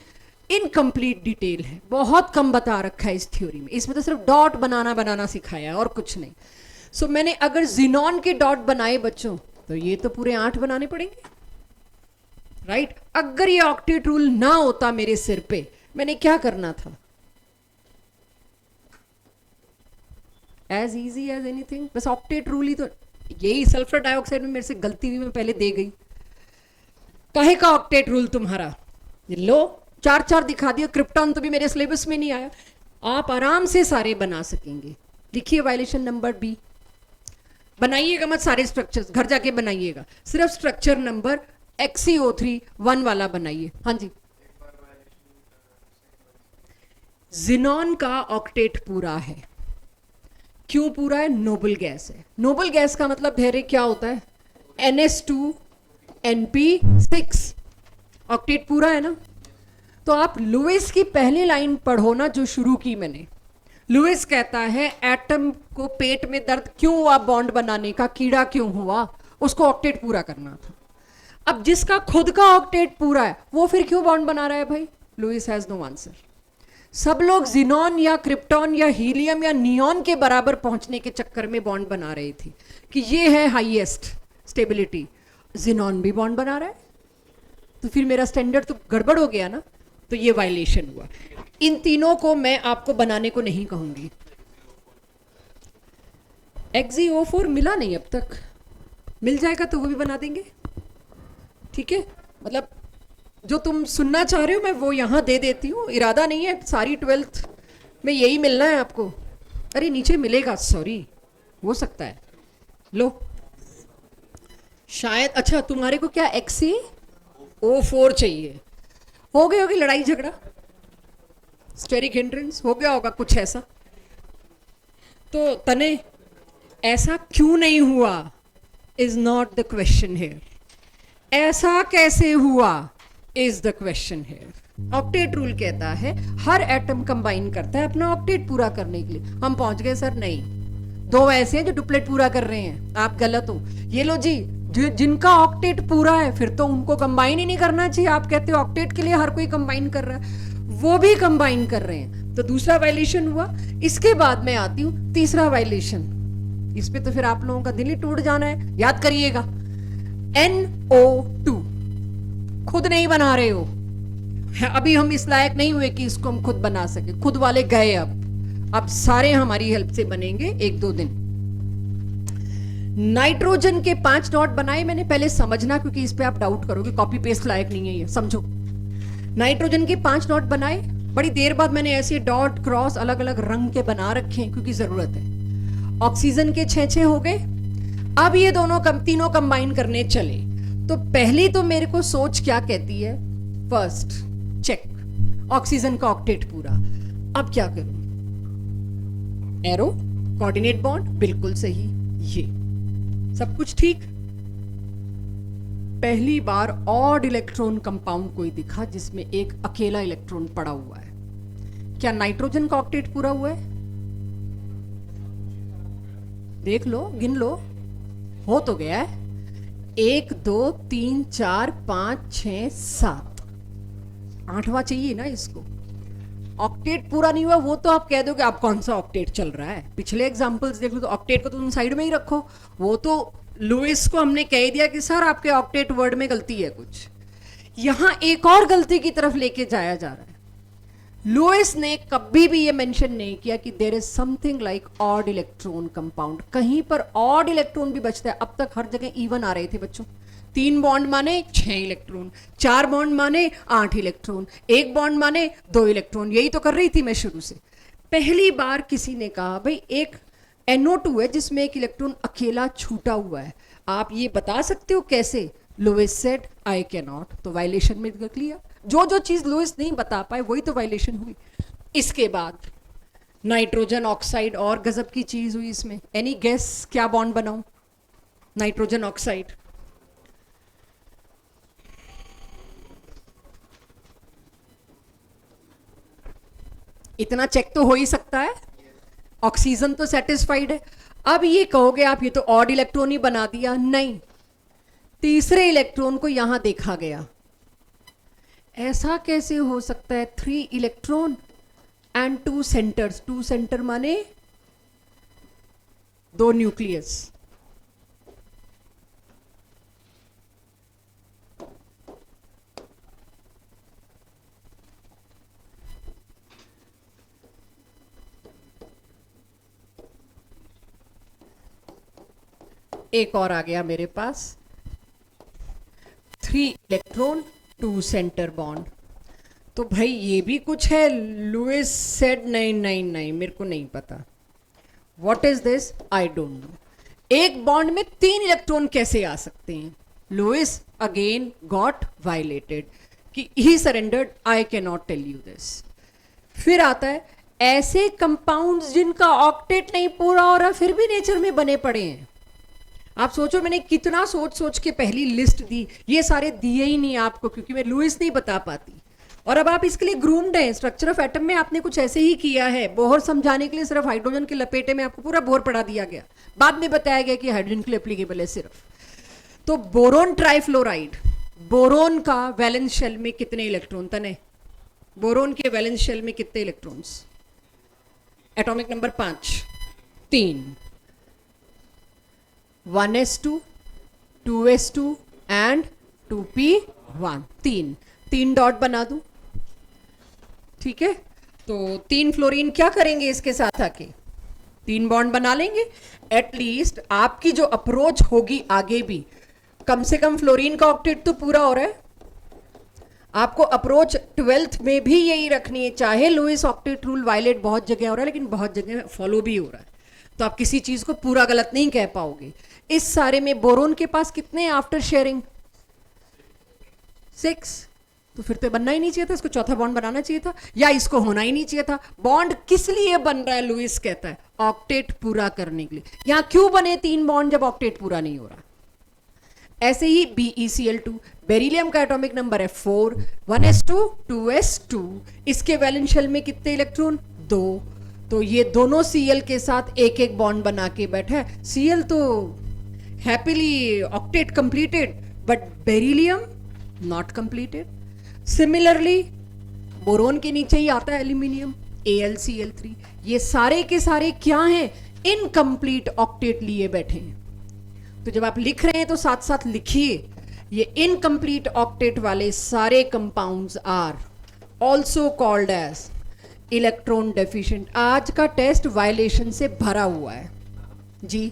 इनकम्प्लीट डिटेल है, बहुत कम बता रखा है इस थ्योरी में। इसमें तो सिर्फ डॉट बनाना सिखाया है और कुछ नहीं। सो मैंने अगर जिनॉन के डॉट बनाए बच्चों, तो ये तो पूरे 8 बनाने पड़ेंगे, राइट? अगर ये ऑक्टेट रूल ना होता मेरे सिर पे, मैंने क्या करना था? एज इजी एज एनीथिंग, बस ऑक्टेट रूल ही तो। यही सल्फर डाइऑक्साइड में मेरे से गलती हुई, मैं पहले दे गई। काहे का ऑक्टेट रूल तुम्हारा? लो 4 दिखा दिया। क्रिप्टॉन तो भी मेरे सिलेबस में नहीं आया। आप आराम से सारे बना सकेंगे। लिखिए वायलेशन नंबर बी, बनाइएगा मत सारे स्ट्रक्चर्स, घर जाके बनाइएगा, सिर्फ स्ट्रक्चर नंबर XeO3 1 वाला बनाइए। हाँ जी, जिनॉन का ऑक्टेट पूरा है। क्यों पूरा है? नोबल गैस है। नोबल गैस का मतलब धैर्य क्या होता है? NS2NP6। ऑक्टेट पूरा है ना? तो आप लुईस की पहली लाइन पढ़ो ना, जो शुरू की मैंने। लुईस कहता है एटम को पेट में दर्द क्यों हुआ बॉन्ड बनाने का, कीड़ा क्यों हुआ, उसको ऑक्टेट पूरा करना था। अब जिसका खुद का ऑक्टेट पूरा है वो फिर क्यों बॉन्ड बना रहा है भाई? Lewis has no answer. सब लोग जिनॉन या क्रिप्टॉन या हीलियम या नियॉन के बराबर पहुंचने के चक्कर में बॉन्ड बना रहे थे कि ये है हाईएस्ट स्टेबिलिटी। जिनॉन भी बॉन्ड बना रहा है, तो फिर मेरा स्टैंडर्ड तो गड़बड़ हो गया ना। तो ये वायलेशन हुआ। इन तीनों को मैं आपको बनाने को नहीं कहूंगी। XeO4 मिला नहीं अब तक, मिल जाएगा तो वो भी बना देंगे, ठीक है? मतलब जो तुम सुनना चाह रहे हो मैं वो यहाँ दे देती हूँ। इरादा नहीं है सारी 12th में यही मिलना है आपको। अरे नीचे मिलेगा, सॉरी, हो सकता है। लो शायद, अच्छा तुम्हारे को क्या XeO4 चाहिए? हो गई होगी लड़ाई झगड़ा, स्टेरिक हिंड्रेंस हो गया होगा कुछ ऐसा। तो तने ऐसा क्यों नहीं हुआ is not the question here. ऐसा कैसे हुआ is the question here. Octet rule कहता है हर एटम कंबाइन करता है अपना ऑक्टेट पूरा करने के लिए। हम पहुंच गए सर, नहीं, 2 ऐसे हैं जो डुप्लेट पूरा कर रहे हैं, आप गलत हो। ये लो जी, जिनका ऑक्टेट पूरा है फिर तो उनको कंबाइन ही नहीं करना चाहिए। आप कहते हो ऑक्टेट के लिए हर कोई कंबाइन कर रहा है, वो भी कंबाइन कर रहे हैं, तो दूसरा वायलेशन हुआ। इसके बाद मैं आती हूं तीसरा वायलेशन। इस पे तो फिर आप लोगों का दिल ही टूट जाना है, याद करिएगा। NO2 खुद नहीं बना रहे हो, अभी हम इस लायक नहीं हुए कि इसको हम खुद बना सके। खुद वाले गए, अब सारे हमारी हेल्प से बनेंगे 1-2 दिन। नाइट्रोजन के 5 डॉट बनाए मैंने, पहले समझना क्योंकि इस पे आप डाउट करोगे, कॉपी पेस्ट लायक नहीं है ये, समझो। नाइट्रोजन के 5 डॉट बनाए, बड़ी देर बाद मैंने ऐसे डॉट क्रॉस अलग अलग रंग के बना रखे हैं क्योंकि जरूरत है। ऑक्सीजन के 6 हो गए। अब ये तीनों कंबाइन करने चले, तो पहली तो मेरे को सोच क्या कहती है? फर्स्ट चेक ऑक्सीजन का ऑक्टेट पूरा। अब क्या करूं? एरो, कोऑर्डिनेट बॉन्ड, बिल्कुल सही, ये सब कुछ ठीक। पहली बार ऑड इलेक्ट्रॉन कंपाउंड कोई दिखा जिसमें एक अकेला इलेक्ट्रॉन पड़ा हुआ है। क्या नाइट्रोजन का ऑक्टेट पूरा हुआ है? देख लो, गिन लो, हो तो गया है। 1 2 3 4 5 6 7, 8वां चाहिए ना इसको। ऑक्टेट पूरा नहीं हुआ वो तो आप कह दो कि आप कौन सा ऑक्टेट चल रहा है। पिछले एग्जांपल्स देख लो तो ऑक्टेट को तो तुम साइड में ही रखो। वो तो लुइस को हमने कह दिया कि सर आपके ऑक्टेट वर्ड में गलती है कुछ। यहां एक और गलती की तरफ लेके जाया जा रहा है। लुइस ने कभी भी ये मेंशन नहीं किया कि there is something like odd electron compound. कहीं पर ऑड इलेक्ट्रॉन भी बचता है। अब तक हर जगह इवन आ रहे थे बच्चों। 3 बॉन्ड माने 6 इलेक्ट्रॉन, 4 बॉन्ड माने 8 इलेक्ट्रॉन, 1 बॉन्ड माने 2 इलेक्ट्रॉन। यही तो कर रही थी मैं शुरू से। पहली बार किसी ने कहा भाई एक NO2 है जिसमें एक इलेक्ट्रॉन अकेला छूटा हुआ है, आप ये बता सकते हो कैसे? Louis said I can not. तो वायलेशन में क्लियर। जो चीज लुइस नहीं बता पाए वही तो वायलेशन हुई। इसके बाद नाइट्रोजन ऑक्साइड और गजब की चीज हुई इसमें। एनी गेस क्या बॉन्ड बनाऊं? नाइट्रोजन ऑक्साइड इतना चेक तो हो ही सकता है। ऑक्सीजन तो सेटिस्फाइड है। अब ये कहोगे आप ये तो ऑड इलेक्ट्रॉन ही बना दिया। नहीं, तीसरे इलेक्ट्रॉन को यहां देखा गया। ऐसा कैसे हो सकता है? 3 इलेक्ट्रॉन एंड 2 सेंटर्स। 2 सेंटर माने 2 न्यूक्लियस। एक और आ गया मेरे पास, 3 इलेक्ट्रॉन 2 सेंटर बॉन्ड। तो भाई ये भी कुछ है। लुइस सेड नहीं नहीं नहीं, मेरे को नहीं पता। What is this? I don't know. एक बॉन्ड में 3 इलेक्ट्रॉन कैसे आ सकते हैं? लुइस अगेन गॉट वायलेटेड कि he surrendered, I can not tell you this. फिर आता है ऐसे कंपाउंड्स जिनका ऑक्टेट नहीं पूरा हो रहा फिर भी नेचर में बने पड़े हैं। आप सोचो मैंने कितना सोच सोच के पहली लिस्ट दी। ये सारे दिए ही नहीं आपको क्योंकि मैं लुइस नहीं बता पाती। और अब आप इसके लिए ग्रूम्ड हैं। स्ट्रक्चर ऑफ एटम में आपने कुछ ऐसे ही किया है। बोहर समझाने के लिए सिर्फ हाइड्रोजन के लपेटे में आपको पूरा बोहर पढ़ा दिया गया। बाद में बताया गया कि हाइड्रोजन के लिए एप्लीकेबल है सिर्फ। तो बोरोन ट्राइफ्लोराइड, बोरोन का वैलेंस शेल में कितने इलेक्ट्रॉन? तने बोरोन के वैलेंस शेल में कितने electrons? Atomic number 5, 3, 1s2, 2s2 and 2p1। 3 dot बना दूं, ठीक है। तो 3 फ्लोरीन क्या करेंगे इसके साथ आके? 3 बॉन्ड बना लेंगे। एटलीस्ट आपकी जो अप्रोच होगी आगे भी, कम से कम फ्लोरीन का ऑक्टेट तो पूरा हो रहा है। आपको अप्रोच 12th में भी यही रखनी है। चाहे लुइस ऑक्टेट रूल वायलेट बहुत जगह हो रहा है लेकिन बहुत जगह फॉलो भी हो रहा है। तो आप किसी चीज को पूरा गलत नहीं कह पाओगे। इस सारे में बोरोन के पास कितने आफ्टर शेयरिंग? 6। तो फिर तो बनना ही नहीं चाहिए था। इसको चौथा बॉन्ड बनाना चाहिए था या इसको होना ही नहीं चाहिए था। बॉन्ड किस लिए बन रहा है? लुइस कहता है ऑक्टेट पूरा करने के लिए। यहां क्यों बने 3 बॉन्ड जब ऑक्टेट पूरा नहीं हो रहा? ऐसे ही BeCl2, बेरिलियम का एटॉमिक नंबर है 4, 1s2, 2s2। इसके वैलेंस शेल में कितने इलेक्ट्रॉन? 2। तो ये दोनों Cl के साथ एक एक बॉन्ड बना के बैठा है। Cl तो happily octet completed but beryllium not completed. Similarly boron के नीचे ही आता है एल्यूमिनियम, AlCl3। ये सारे के सारे क्या हैं? इनकम्प्लीट ऑक्टेट लिए बैठे हैं। तो जब आप लिख रहे हैं तो साथ साथ लिखिए ये इनकम्प्लीट ऑक्टेट वाले सारे compounds are also called as electron deficient. आज का टेस्ट वायलेशन से भरा हुआ है जी।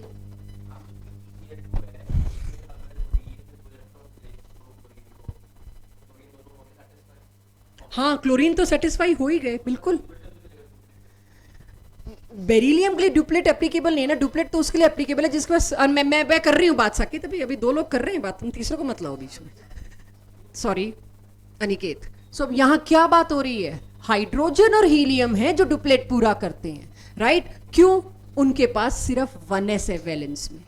हाँ, क्लोरीन तो सेटिस्फाई हो ही गए बिल्कुल। बेरिलियम के लिए डुप्लेट एप्लीकेबल नहीं है ना। डुप्लेट तो उसके लिए एप्लीकेबल है जिसके पास मैं कर रही हूँ बात साकी, तभी अभी 2 लोग कर रहे हैं बात, तुम तीसरे को मत लाओ बीच में। सॉरी अनिकेत। सो अब यहाँ क्या बात हो रही है? हाइड्रोजन और हीलियम है जो डुप्लेट पूरा करते हैं, राइट? क्यों? उनके पास सिर्फ 1s है वैलेंस में।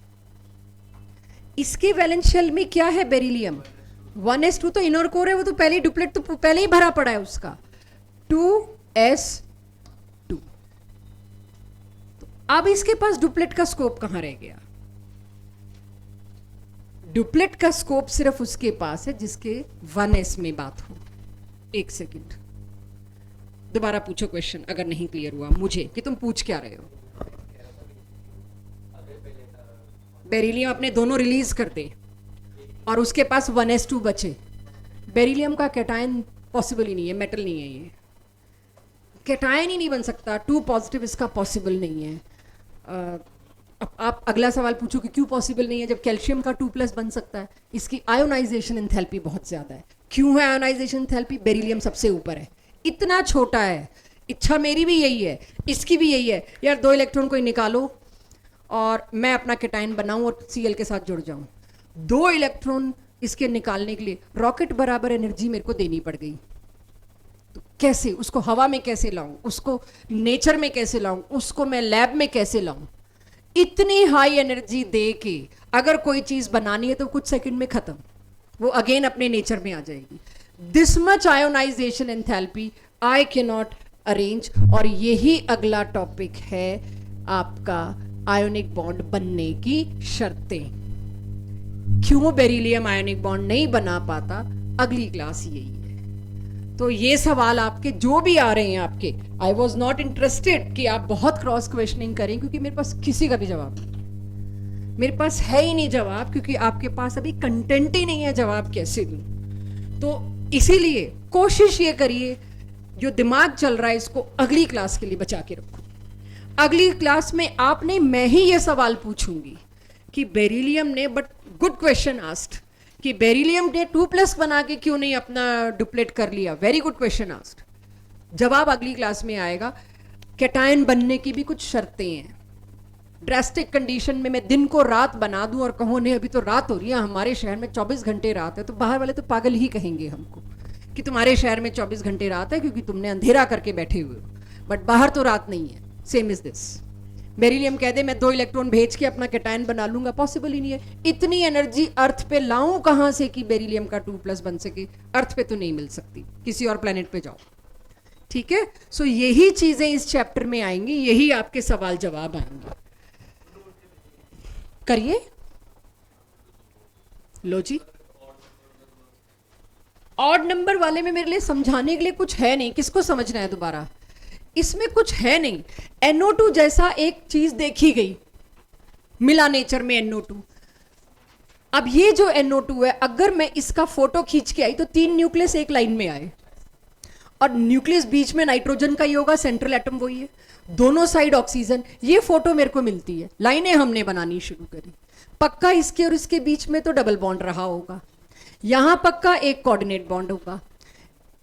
इसके वैलेंस शेल में क्या है? बेरिलियम 1s2 तो इनर कोर है, वो तो पहले ही डुप्लेट तो पहले ही भरा पड़ा है उसका, 2s2। तो अब इसके पास डुप्लेट का स्कोप कहां रह गया? डुप्लेट का स्कोप सिर्फ उसके पास है जिसके 1s में बात हो। एक सेकंड, दोबारा पूछो क्वेश्चन अगर नहीं क्लियर हुआ मुझे कि तुम पूछ क्या रहे हो। बेरिलियम अपने दोनों रिलीज कर दे और उसके पास 1s2 बचे। बेरिलियम का कैटायन पॉसिबल ही नहीं है, मेटल नहीं है, ये कैटायन ही नहीं बन सकता। 2 पॉजिटिव इसका पॉसिबल नहीं है। अब आप अगला सवाल पूछो कि क्यों पॉसिबल नहीं है जब कैल्शियम का 2+ बन सकता है? इसकी आयोनाइजेशन एंथैल्पी बहुत ज्यादा है। क्यों है आयोनाइजेशन एंथैल्पी? बेरिलियम सबसे ऊपर है, इतना छोटा है। इच्छा मेरी भी यही है, इसकी भी यही है, यार 2 इलेक्ट्रॉन को निकालो और मैं अपना कैटायन बनाऊं और Cl के साथ जुड़ जाऊं। 2 इलेक्ट्रॉन इसके निकालने के लिए रॉकेट बराबर एनर्जी मेरे को देनी पड़ गई। तो कैसे उसको हवा में कैसे लाऊं, उसको नेचर में कैसे लाऊं, उसको मैं लैब में कैसे लाऊं? इतनी हाई एनर्जी दे के अगर कोई चीज बनानी है तो कुछ सेकंड में खत्म, वो अगेन अपने नेचर में आ जाएगी। This much ionisation enthalpy I can not arrange. और यही अगला टॉपिक है आपका आयोनिक बॉन्ड बनने की शर्तें। क्यों बेरिलियम आयोनिक बॉन्ड नहीं बना पाता, अगली क्लास यही है। तो ये सवाल आपके जो भी आ रहे हैं आपके, आई वॉज नॉट इंटरेस्टेड कि आप बहुत क्रॉस क्वेश्चनिंग करें, क्योंकि मेरे पास किसी का भी जवाब नहीं, मेरे पास है ही नहीं जवाब, क्योंकि आपके पास अभी कंटेंट ही नहीं है, जवाब कैसे दूं? तो इसीलिए कोशिश ये करिए जो दिमाग चल रहा है इसको अगली क्लास के लिए बचा के रखो। अगली क्लास में आप नहीं, मैं ही ये सवाल पूछूंगी कि बेरिलियम ने, बट गुड क्वेश्चन आस्क्ड, कि बेरिलियम ने 2+ बना के क्यों नहीं अपना डुप्लेट कर लिया? Very good question asked. जवाब अगली क्लास में आएगा। कैटायन बनने की भी कुछ शर्तें हैं। ड्रास्टिक कंडीशन में मैं दिन को रात बना दूं और कहूं नहीं अभी तो रात हो रही है, हमारे शहर में 24 घंटे रात है, तो बाहर वाले तो पागल ही कहेंगे हमको कि तुम्हारे शहर में 24 घंटे रात है क्योंकि तुमने अंधेरा करके बैठे हुए हो, बट बाहर तो रात नहीं है। Same is this. बेरिलियम कह दे मैं 2 इलेक्ट्रॉन भेज के अपना कैटायन बना लूंगा, पॉसिबल ही नहीं है। इतनी एनर्जी अर्थ पे लाऊं कहां से कि बेरिलियम का 2+ बन सके? अर्थ पे तो नहीं मिल सकती, किसी और प्लेनेट पे जाओ। ठीक है, सो यही चीजें इस चैप्टर में आएंगी, यही आपके सवाल जवाब आएंगे। करिए, लो जी। ऑड नंबर वाले में मेरे लिए समझाने के लिए कुछ है नहीं, किसको समझना है दोबारा? इसमें कुछ है नहीं। NO2 जैसा एक चीज देखी गई, मिला नेचर में NO2। अब ये जो NO2 है, अगर मैं इसका फोटो खींच के आई तो 3 न्यूक्लियस एक लाइन में आए, और न्यूक्लियस बीच में नाइट्रोजन का ही होगा, सेंट्रल एटम वही है, दोनों साइड ऑक्सीजन। ये फोटो मेरे को मिलती है, लाइनें हमने बनानी शुरू करी। पक्का इसके और इसके बीच में तो डबल बॉन्ड रहा होगा, यहां पक्का एक कोऑर्डिनेट बॉन्ड होगा,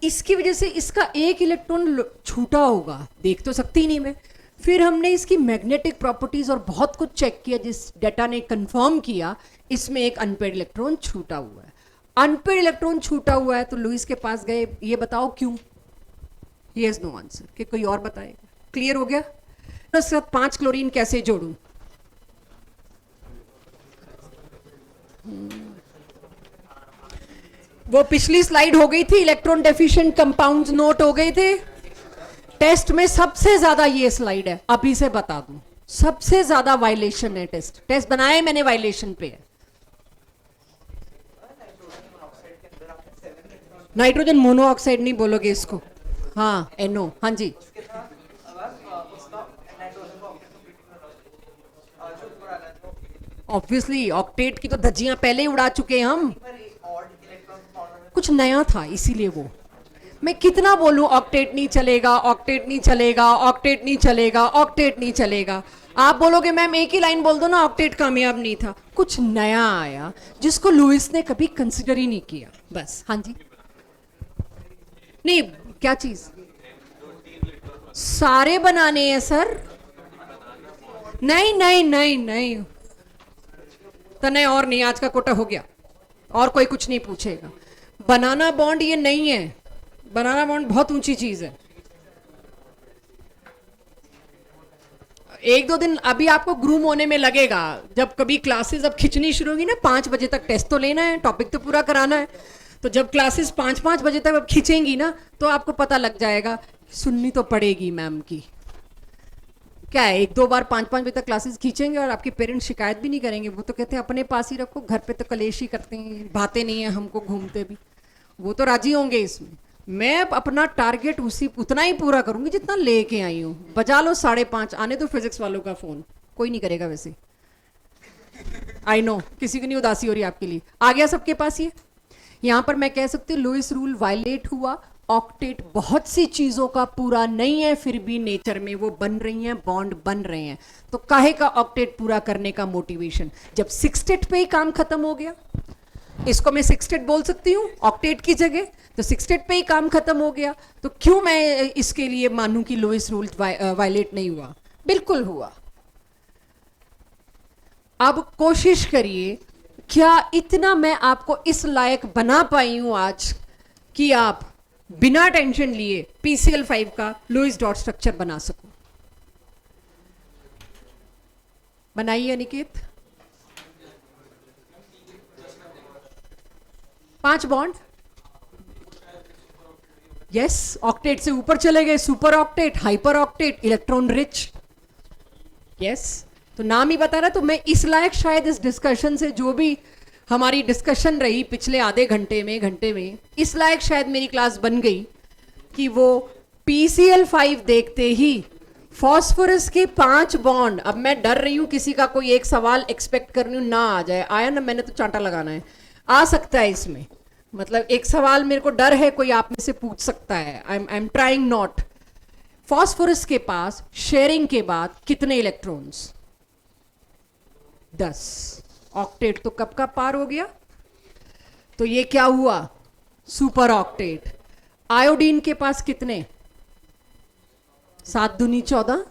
इसकी वजह से इसका एक इलेक्ट्रॉन छूटा होगा, देख तो सकती ही नहीं मैं। फिर हमने इसकी मैग्नेटिक प्रॉपर्टीज और बहुत कुछ चेक किया, जिस डेटा ने कंफर्म किया इसमें एक अनपेड इलेक्ट्रॉन छूटा हुआ है। अनपेड इलेक्ट्रॉन छूटा हुआ है तो लुईस के पास गए, ये बताओ क्यों? ही हैज नो आंसर, कि कोई और बताएगा। क्लियर हो गया? तो उसके साथ 5 क्लोरीन कैसे जोड़ूं? वो पिछली स्लाइड हो गई थी, इलेक्ट्रॉन डेफिशिएंट कंपाउंड्स नोट हो गए थे। टेस्ट में सबसे ज्यादा ये स्लाइड है, अभी से बता दूं, सबसे ज्यादा वायलेशन है। टेस्ट बनाए मैंने, वायलेशन पे है। नाइट्रोजन मोनोऑक्साइड नहीं बोलोगे इसको, हाँ NO, हाँ जी। ऑब्वियसली ऑक्टेट की तो धज्जियां पहले ही उड़ा चुके हैं हम, कुछ नया था इसीलिए। वो मैं कितना बोलूं ऑक्टेट नहीं चलेगा, ऑक्टेट नहीं चलेगा, ऑक्टेट नहीं चलेगा, ऑक्टेट नहीं चलेगा। आप बोलोगे मैम एक ही लाइन बोल दो ना, ऑक्टेट कामयाब नहीं था। कुछ नया आया जिसको लुईस ने कभी कंसिडर ही नहीं किया, बस। हाँ जी, नहीं क्या चीज? सारे बनाने हैं सर। नहीं नहीं नहीं नहीं, तने और नहीं, आज का कोटा हो गया, और कोई कुछ नहीं पूछेगा। बनाना बॉन्ड ये नहीं है, बनाना बॉन्ड बहुत ऊंची चीज है। एक दो दिन अभी आपको ग्रूम होने में लगेगा, जब कभी क्लासेस अब खिंचनी शुरू होगी ना, 5 बजे तक टेस्ट तो लेना है, टॉपिक तो पूरा कराना है, तो जब क्लासेस 5-5 बजे तक अब खींचेंगी ना तो आपको पता लग जाएगा सुननी तो पड़ेगी मैम की। क्या है, 1-2 बार 5-5 बजे तक क्लासेस खींचेंगे और आपके पेरेंट्स शिकायत भी नहीं करेंगे, वो तो कहते हैं अपने पास ही रखो, घर पे तो कलेश ही करते हैं, बातें नहीं है हमको, घूमते भी, वो तो राजी होंगे इसमें। मैं अपना टारगेट उतना ही पूरा करूंगी जितना लेके आई हूँ। बजा लो 5:30, आने तो फिजिक्स वालों का फोन, कोई नहीं करेगा वैसे, आई नो, किसी की नहीं उदासी हो रही आपके लिए, आ गया सबके पास ये। यहां पर मैं कह सकती हूँ लुईस रूल वायलेट हुआ। ऑक्टेट बहुत सी चीजों का पूरा नहीं है, फिर भी नेचर में वो बन रही हैं, बॉन्ड बन रहे हैं, तो काहे का ऑक्टेट पूरा करने का मोटिवेशन? जब सिक्सटेट पे ही काम खत्म हो गया, इसको मैं सिक्सटेट बोल सकती हूँ ऑक्टेट की जगह, तो सिक्सटेट पे ही काम खत्म हो गया, तो क्यों मैं इसके लिए मानूं कि लुईस रूल वायलेट नहीं हुआ? बिल्कुल हुआ। अब कोशिश करिए, क्या इतना मैं आपको इस लायक बना पाई हूं आज कि आप बिना टेंशन लिए PCl5 का लुईस डॉट स्ट्रक्चर बना सको? बनाइए अनिकेत। 5 बॉन्ड, यस, ऑक्टेट से ऊपर चले गए, super octet, hyper octet, electron rich, yes, तो नाम ही बता रहा। तो मैं इस लायक शायद इस डिस्कशन से, जो भी हमारी डिस्कशन रही पिछले आधे घंटे में, इस लायक शायद मेरी क्लास बन गई कि वो PCl5 देखते ही फॉस्फोरस के 5 बॉन्ड, अब मैं डर रही हूं किसी का कोई एक सवाल एक्सपेक्ट कर रही हूं ना आ जाए, आया ना, मैंने तो चांटा लगाना है, आ सकता है इसमें, मतलब एक सवाल मेरे को डर है कोई आप में से पूछ सकता है, I am trying not. Phosphorus के पास शेयरिंग के बाद कितने इलेक्ट्रॉन्स? 10। ऑक्टेट तो कब का पार हो गया, तो ये क्या हुआ? Super octet. आयोडीन के पास कितने? 7 दूनी 14,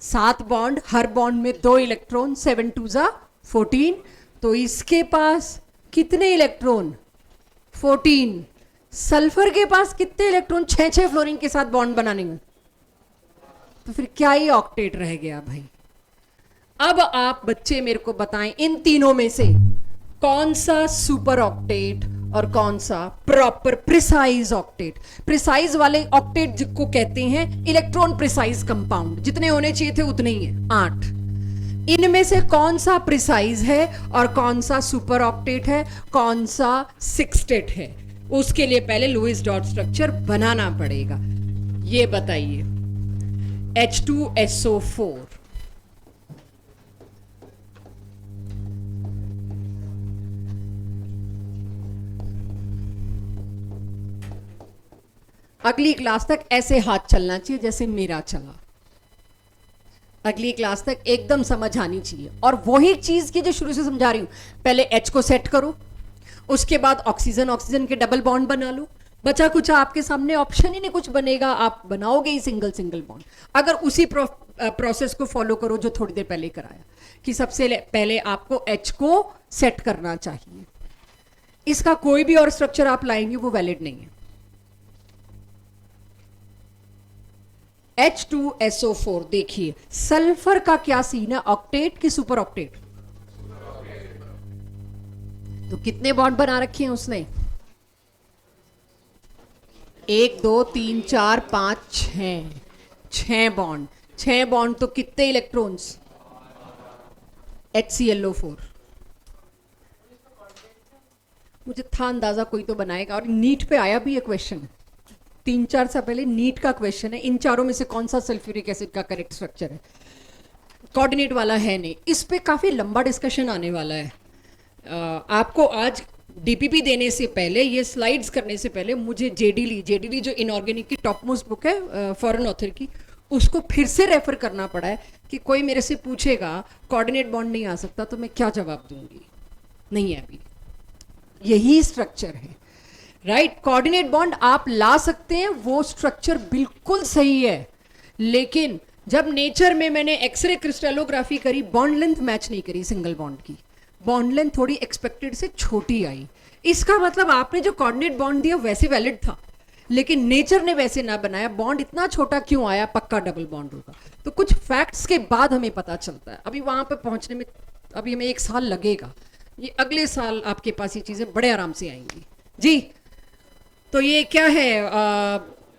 7 बॉन्ड, हर बॉन्ड में 2 इलेक्ट्रॉन, 7 2 जा 14, तो इसके पास कितने इलेक्ट्रॉन? 14। सल्फर के पास कितने इलेक्ट्रॉन? 6 फ्लोरीन के साथ बॉन्ड बनाने में, तो फिर क्या ही ऑक्टेट रह गया भाई? अब आप बच्चे मेरे को बताएं, इन तीनों में से कौन सा सुपर ऑक्टेट और कौन सा प्रॉपर प्रिसाइज ऑक्टेट? प्रिसाइज वाले ऑक्टेट जिसको कहते हैं इलेक्ट्रॉन प्रिसाइज कंपाउंड, जितने होने चाहिए थे उतने ही हैं, 8। इनमें से कौन सा प्रिसाइज है और कौन सा सुपर ऑक्टेट है, कौन सा सिक्सटेट है? उसके लिए पहले लुईस डॉट स्ट्रक्चर बनाना पड़ेगा। ये बताइए, H2SO4, अगली क्लास तक ऐसे हाथ चलना चाहिए जैसे मेरा चला, अगली क्लास तक एकदम समझ आनी चाहिए। और वही चीज की जो शुरू से समझा रही हूं, पहले H को सेट करो, उसके बाद ऑक्सीजन के डबल बॉन्ड बना लो, बचा कुछ आपके सामने ऑप्शन ही नहीं कुछ बनेगा, आप बनाओगे ही सिंगल बॉन्ड। अगर उसी प्रोसेस को फॉलो करो जो थोड़ी देर पहले कराया, कि सबसे पहले आपको H को सेट करना चाहिए, इसका कोई भी और स्ट्रक्चर आप लाएंगे वो वैलिड नहीं है। H2SO4, देखिए सल्फर का क्या सीन है, ऑक्टेट की सुपर ऑक्टेट? तो कितने बॉन्ड बना रखे हैं उसने? 1 2 3 4 5 6 बॉन्ड। 6 बॉन्ड तो कितने इलेक्ट्रॉन्स? HClO4। मुझे था अंदाजा कोई तो बनाएगा, और नीट पे आया भी ये क्वेश्चन, 3-4 साल पहले नीट का क्वेश्चन है, इन चारों में से कौन सा सल्फ्यूरिक एसिड का करेक्ट स्ट्रक्चर है? कोऑर्डिनेट वाला है नहीं, इस पे काफी लंबा डिस्कशन आने वाला है। आपको आज DPP देने से पहले, ये स्लाइड्स करने से पहले, मुझे जेडी जो इनऑर्गेनिक की टॉप मोस्ट बुक है फॉरेन ऑथर की, उसको फिर से रेफर करना पड़ा है कि कोई मेरे से पूछेगा कोऑर्डिनेट बॉन्ड नहीं आ सकता तो मैं क्या जवाब दूंगी? नहीं है, अभी यही स्ट्रक्चर है, राइट? कोऑर्डिनेट बॉन्ड आप ला सकते हैं, वो स्ट्रक्चर बिल्कुल सही है, लेकिन जब नेचर में मैंने एक्सरे क्रिस्टलोग्राफी करी, बॉन्ड लेंथ मैच नहीं करी सिंगल बॉन्ड की, बॉन्ड लेंथ थोड़ी एक्सपेक्टेड से छोटी आई। इसका मतलब आपने जो कोऑर्डिनेट बॉन्ड दिया वैसे वैलिड था, लेकिन नेचर ने वैसे ना बनाया, बॉन्ड इतना छोटा क्यों आया, पक्का डबल बॉन्ड होगा। तो कुछ फैक्ट्स के बाद हमें पता चलता है, अभी वहां पर पहुंचने में अभी हमें 1 साल लगेगा, ये अगले साल आपके पास ये चीजें बड़े आराम से आएंगी जी। तो ये क्या है,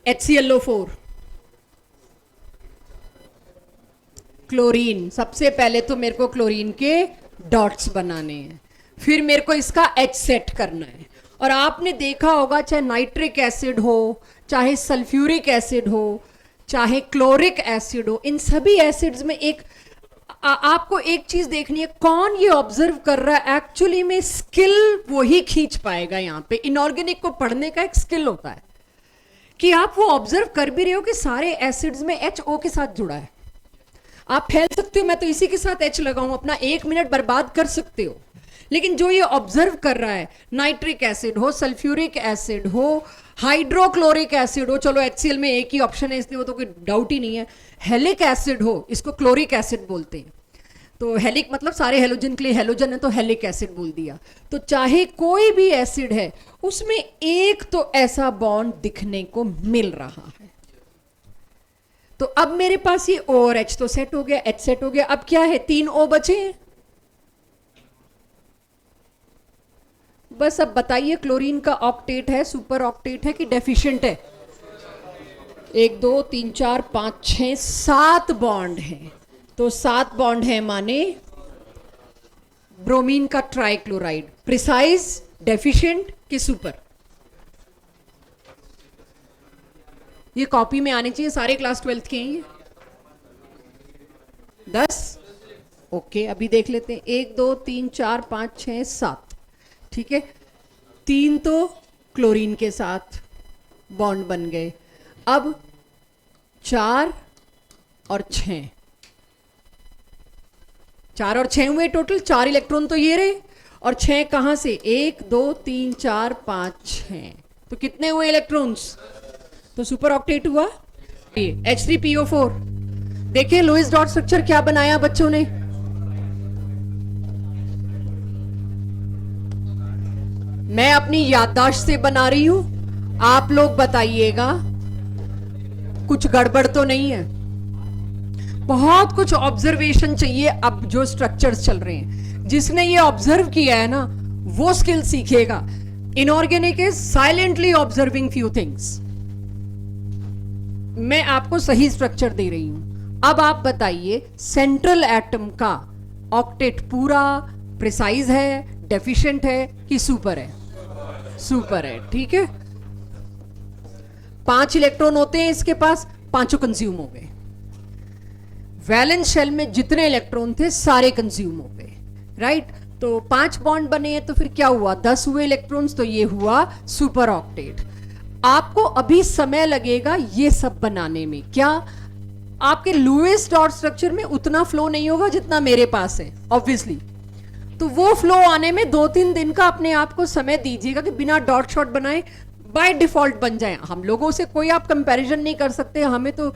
HClO4 क्लोरीन। सबसे पहले तो मेरे को क्लोरीन के डॉट्स बनाने हैं, फिर मेरे को इसका H सेट करना है। और आपने देखा होगा चाहे नाइट्रिक एसिड हो, चाहे सल्फ्यूरिक एसिड हो, चाहे क्लोरिक एसिड हो, इन सभी एसिड्स में एक आपको एक चीज देखनी है, कौन ये ऑब्जर्व कर रहा है। एक्चुअली में स्किल वही खींच पाएगा। यहाँ पे इनऑर्गेनिक को पढ़ने का एक स्किल होता है कि आप वो ऑब्जर्व कर भी रहे हो कि सारे एसिड्स में HO के साथ जुड़ा है। आप फैल सकते हो, मैं तो इसी के साथ H लगाऊं, अपना 1 मिनट बर्बाद कर सकते हो, लेकिन जो ये ऑब्जर्व कर रहा है, नाइट्रिक एसिड हो, सल्फ्यूरिक एसिड हो, हाइड्रोक्लोरिक एसिड हो, चलो HCl में एक ही ऑप्शन है इसलिए वो तो कोई डाउट ही नहीं है, हेलिक एसिड हो, इसको क्लोरिक एसिड बोलते हैं। तो हेलिक मतलब सारे हेलोजन के लिए हेलोजन है तो हेलिक एसिड बोल दिया। तो चाहे कोई भी एसिड है उसमें एक तो ऐसा बॉन्ड दिखने को मिल रहा है। तो अब मेरे पास ये O और H तो सेट हो गया, H सेट हो गया, अब क्या है, 3 O बचे हैं। बस अब बताइए क्लोरीन का ऑक्टेट है, सुपर ऑक्टेट है कि डेफिशिएंट है? 1 2 3 4 5 6 7 बॉन्ड है। तो 7 बॉन्ड है माने ब्रोमीन का ट्राइक्लोराइड प्रिसाइज, डेफिशिएंट कि सुपर? ये कॉपी में आने चाहिए, सारे क्लास 12th के हैं ये 10। ओके अभी देख लेते हैं, 1 2 3 4 5 6 7, ठीक है। 3 तो क्लोरीन के साथ बॉन्ड बन गए, अब 4 और 6, 4 और 6 हुए टोटल, 4 इलेक्ट्रॉन तो ये रहे, और 6 कहां से, 1 2 3 4 5 6, तो कितने हुए इलेक्ट्रॉन्स? तो सुपर ऑक्टेट हुआ। H3PO4 देखिए, लुईस डॉट स्ट्रक्चर क्या बनाया बच्चों ने, मैं अपनी याददाश्त से बना रही हूं, आप लोग बताइएगा कुछ गड़बड़ तो नहीं है। बहुत कुछ ऑब्जर्वेशन चाहिए। अब जो स्ट्रक्चर्स चल रहे हैं, जिसने ये ऑब्जर्व किया है ना वो स्किल सीखेगा। Inorganic is silently observing few things. मैं आपको सही स्ट्रक्चर दे रही हूं। अब आप बताइए सेंट्रल एटम का ऑक्टेट पूरा प्रिसाइज है, डेफिशिएंट है कि सुपर है? सुपर है, ठीक है। 5 इलेक्ट्रॉन होते हैं इसके पास, 5 कंज्यूम हो गए। वैलेंस शेल में जितने इलेक्ट्रॉन थे सारे कंज्यूम हो गए, राइट। तो 5 बॉन्ड बने हैं, तो फिर क्या हुआ, 10 हुए इलेक्ट्रॉन्स, तो ये हुआ सुपर ऑक्टेट। आपको अभी समय लगेगा ये सब बनाने में। क्या आपके लुईस डॉट स्ट्रक्चर में उतना फ्लो नहीं होगा जितना मेरे पास है ऑब्वियसली, तो वो फ्लो आने में 2-3 दिन का अपने आप को समय दीजिएगा कि बिना डॉट शॉट बनाए बाय डिफॉल्ट बन जाए। हम लोगों से कोई आप कंपैरिजन नहीं कर सकते, हमें तो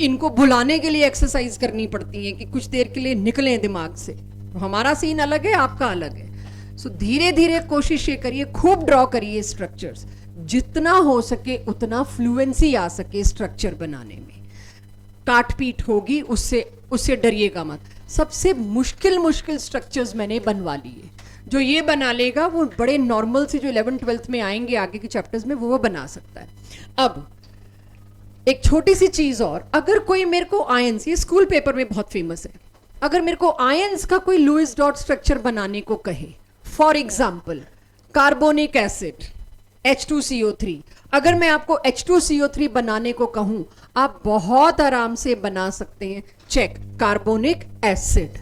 इनको भुलाने के लिए एक्सरसाइज करनी पड़ती है कि कुछ देर के लिए निकलें दिमाग से। तो हमारा सीन अलग है, आपका अलग है। सो धीरे धीरे कोशिश ये करिए, खूब ड्रॉ करिए स्ट्रक्चर्स, जितना हो सके उतना फ्लुएंसी आ सके स्ट्रक्चर बनाने में। काट पीट होगी उससे डरिएगा मत। सबसे मुश्किल स्ट्रक्चर्स मैंने बनवा लिए, जो ये बना लेगा वो बड़े नॉर्मल से जो 11th-12th में आएंगे आगे के चैप्टर्स में वो बना सकता है। अब एक छोटी सी चीज और, अगर कोई मेरे को आयंस, ये स्कूल पेपर में बहुत फेमस है, अगर मेरे को आयंस का कोई लुईस डॉट स्ट्रक्चर बनाने को कहे, for example carbonic acid H2CO3, अगर मैं आपको H2CO3 बनाने को कहूं, आप बहुत आराम से बना सकते हैं। Check carbonic acid.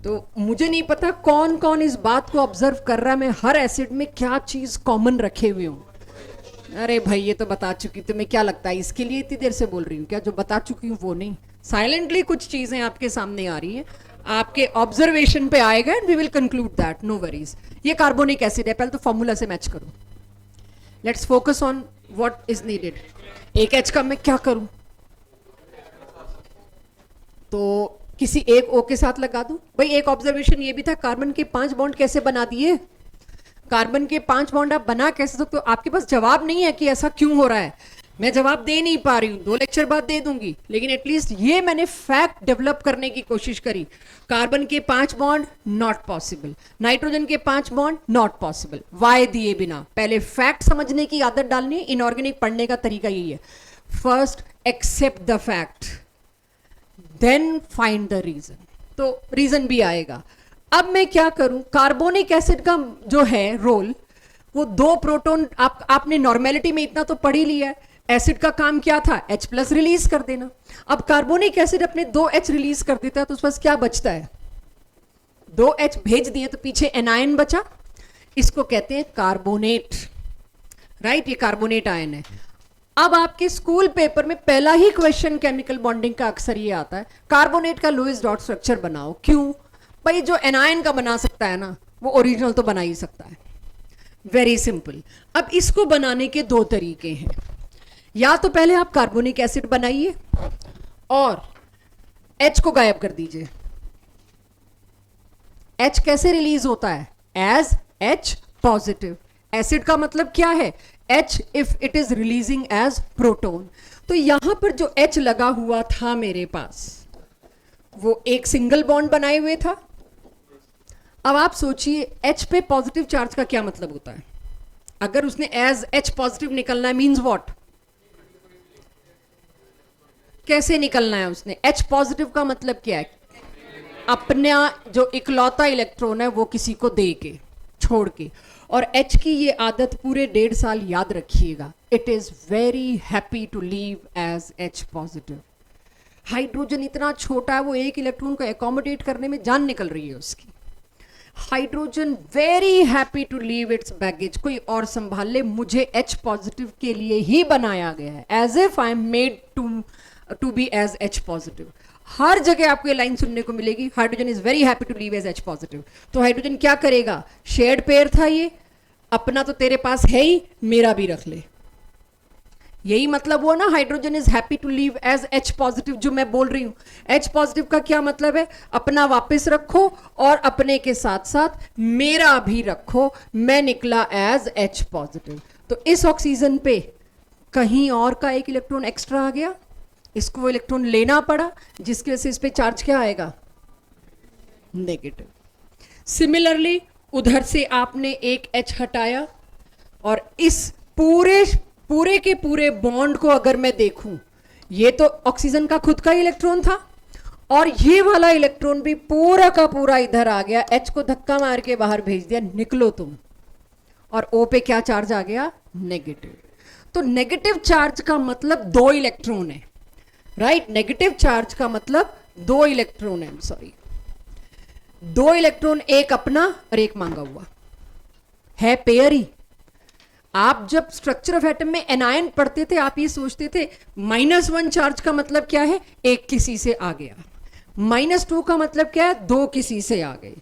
तो मुझे नहीं पता कौन कौन इस बात को ऑब्जर्व कर रहा है, मैं हर एसिड में क्या चीज कॉमन रखे हुए हूं। अरे भाई ये तो बता चुकी, तुम्हें क्या लगता है इसके लिए इतनी देर से बोल रही हूँ क्या? जो बता चुकी हूँ वो नहीं, साइलेंटली कुछ चीजें आपके सामने आ रही हैं, आपके ऑब्जर्वेशन पे आएगा and we will conclude that, no worries. ये कार्बोनिक एसिड है, पहले तो फॉर्मूला से मैच करो। Let's focus on what is needed. एक H का मैं क्या करूं, तो किसी एक O के साथ लगा दूं। भाई एक ऑब्जर्वेशन ये भी था, कार्बन के 5 बॉन्ड कैसे बना दिए? कार्बन के 5 बॉन्ड आप बना कैसे सकते हो? आपके पास जवाब नहीं है कि ऐसा क्यों हो रहा है, मैं जवाब दे नहीं पा रही हूं, 2 लेक्चर बाद दे दूंगी, लेकिन एटलीस्ट ये मैंने फैक्ट डेवलप करने की कोशिश करी। कार्बन के 5 बॉन्ड नॉट पॉसिबल, नाइट्रोजन के 5 बॉन्ड नॉट पॉसिबल, वाई दिए बिना पहले फैक्ट समझने की आदत डालनी है। इनऑर्गेनिक पढ़ने का तरीका यही है, first accept the fact then find the reason, तो रीजन भी आएगा। अब मैं क्या करूं, कार्बोनिक एसिड का जो है रोल, वो 2 प्रोटॉन, आपने नॉर्मेलिटी में इतना तो पढ़ ही लिया है, एसिड का काम क्या था, H+ रिलीज कर देना। अब कार्बोनिक एसिड अपने 2 H रिलीज कर देता है तो उस पास क्या बचता है, 2 H भेज दिए तो पीछे एनायन बचा, इसको कहते हैं कार्बोनेट, राइट, ये कार्बोनेट आयन है। अब आपके स्कूल पेपर में पहला ही क्वेश्चन केमिकल बॉन्डिंग का अक्सर ये आता है, कार्बोनेट का लुईस डॉट स्ट्रक्चर बनाओ। क्यों भाई, जो एनायन का बना सकता है ना, वो ओरिजिनल तो बना ही सकता है, वेरी सिंपल। अब इसको बनाने के 2 तरीके हैं, या तो पहले आप कार्बोनिक एसिड बनाइए और H को गायब कर दीजिए। H कैसे रिलीज होता है, एज H पॉजिटिव। एसिड का मतलब क्या है, H if it is releasing as proton. तो यहां पर जो H लगा हुआ था मेरे पास, वो एक सिंगल बॉन्ड बनाए हुए था। अब आप सोचिए H पे पॉजिटिव चार्ज का क्या मतलब होता है, अगर उसने एज H पॉजिटिव निकलना है मींस व्हाट, कैसे निकलना है उसने, H पॉजिटिव का मतलब क्या है, अपना जो इकलौता इलेक्ट्रॉन है वो किसी को दे के छोड़ के। और H की ये आदत पूरे 1.5 साल याद रखिएगा, it is very happy to leave as H positive. Hydrogen इतना छोटा है, वो एक इलेक्ट्रॉन को एकोमोडेट करने में जान निकल रही है उसकी। Hydrogen very happy to leave its baggage, कोई और संभाल ले, मुझे H पॉजिटिव के लिए ही बनाया गया है, as if I am made to be as H positive. हर जगह आपको ये लाइन सुनने को मिलेगी, hydrogen is very happy to leave as H positive. तो हाइड्रोजन क्या करेगा, शेयर्ड पेयर था ये, अपना तो तेरे पास है ही, मेरा भी रख ले, यही मतलब हुआ ना, hydrogen is happy to leave as H positive. जो मैं बोल रही हूं H पॉजिटिव का क्या मतलब है, अपना वापस रखो और अपने के साथ साथ मेरा भी रखो, मैं निकला एज H पॉजिटिव। तो इस ऑक्सीजन पे कहीं और का एक इलेक्ट्रॉन एक्स्ट्रा आ गया, इसको वो इलेक्ट्रॉन लेना पड़ा, जिसकी वजह से इस पे चार्ज क्या आएगा, नेगेटिव। सिमिलरली उधर से आपने एक H हटाया, और इस पूरे के पूरे बॉन्ड को अगर मैं देखूं, ये तो ऑक्सीजन का खुद का इलेक्ट्रॉन था, और ये वाला इलेक्ट्रॉन भी पूरा का पूरा इधर आ गया, H को धक्का मार के बाहर भेज दिया, निकलो तुम, और O पे क्या चार्ज आ गया, नेगेटिव। तो नेगेटिव चार्ज का मतलब 2 इलेक्ट्रॉन है, राइट, नेगेटिव चार्ज का मतलब 2 इलेक्ट्रॉन है, सॉरी 2 इलेक्ट्रॉन, एक अपना और एक मांगा हुआ है, पेयर ही। आप जब स्ट्रक्चर ऑफ एटम में एनायन पढ़ते थे, आप ये सोचते थे -1 चार्ज का मतलब क्या है, एक किसी से आ गया, -2 का मतलब क्या है, 2 किसी से आ गए।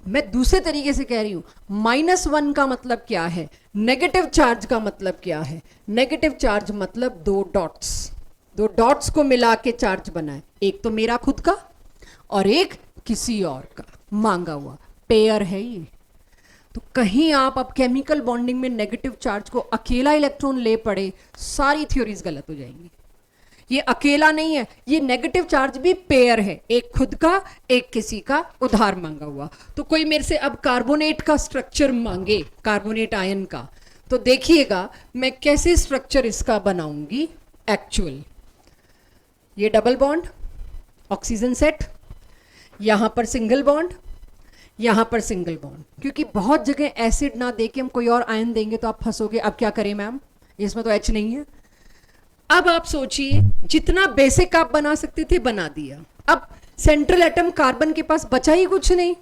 मैं दूसरे तरीके से कह रही हूं, -1 का मतलब क्या है, नेगेटिव चार्ज का मतलब क्या है, नेगेटिव चार्ज मतलब 2 डॉट्स को मिला के चार्ज बना है, एक तो मेरा खुद का और एक किसी और का मांगा हुआ, पेयर है ये। तो कहीं आप अब केमिकल बॉन्डिंग में नेगेटिव चार्ज को अकेला इलेक्ट्रॉन ले पड़े, सारी थ्योरीज गलत हो जाएंगी। ये अकेला नहीं है, ये नेगेटिव चार्ज भी पेयर है, एक खुद का एक किसी का उधार मांगा हुआ। तो कोई मेरे से अब कार्बोनेट का स्ट्रक्चर मांगे, कार्बोनेट आयन का, तो देखिएगा मैं कैसे स्ट्रक्चर इसका बनाऊंगी एक्चुअल। ये डबल बॉन्ड, ऑक्सीजन सेट, यहां पर सिंगल बॉन्ड, यहां पर सिंगल बॉन्ड, क्योंकि बहुत जगह एसिड ना देके हम कोई और आयन देंगे तो आप फंसोगे, अब क्या करें मैम, इसमें तो H नहीं है। अब आप सोचिए, जितना बेसिक आप बना सकते थे बना दिया, अब सेंट्रल एटम कार्बन के पास बचा ही कुछ नहीं,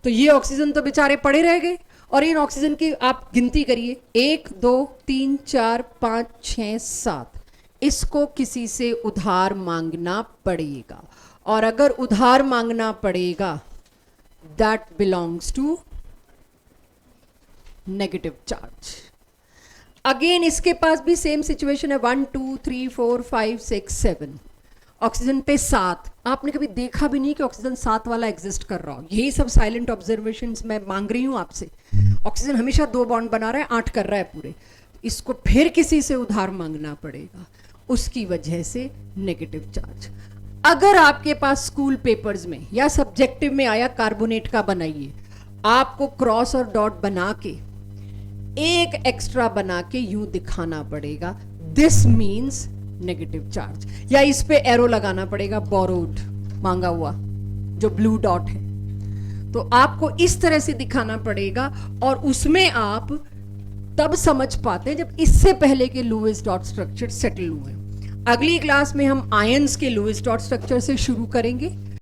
तो ये ऑक्सीजन तो बेचारे पड़े रह गए। और इन ऑक्सीजन की आप गिनती करिए, 1 2 3 4 5 6 7, इसको किसी से उधार मांगना पड़ेगा, और अगर उधार मांगना पड़ेगा that belongs to negative charge। Again इसके पास भी सेम सिचुएशन है, 1 2 3 4 5 6 7, ऑक्सीजन पे 7। आपने कभी देखा भी नहीं कि ऑक्सीजन 7 वाला एग्जिस्ट कर रहा हो, यही सब साइलेंट ऑब्जर्वेशंस मैं मांग रही हूं आपसे। ऑक्सीजन हमेशा 2 बॉन्ड बना रहा है, 8 कर रहा है पूरे, इसको फिर किसी से उधार मांगना पड़ेगा, उसकी वजह से नेगेटिव चार्ज। अगर आपके पास स्कूल पेपर्स में या सब्जेक्टिव में आया कार्बोनेट का बनाइए, आपको क्रॉस और डॉट बना के एक एक्स्ट्रा बना के यूं दिखाना पड़ेगा, दिस मीन्स नेगेटिव चार्ज, या इस पे एरो लगाना पड़ेगा बोरोड, मांगा हुआ जो ब्लू डॉट है, तो आपको इस तरह से दिखाना पड़ेगा, और उसमें आप तब समझ पाते हैं जब इससे पहले के लुईस डॉट स्ट्रक्चर सेटल हुए। अगली क्लास में हम आयंस के लुईस डॉट स्ट्रक्चर से शुरू करेंगे।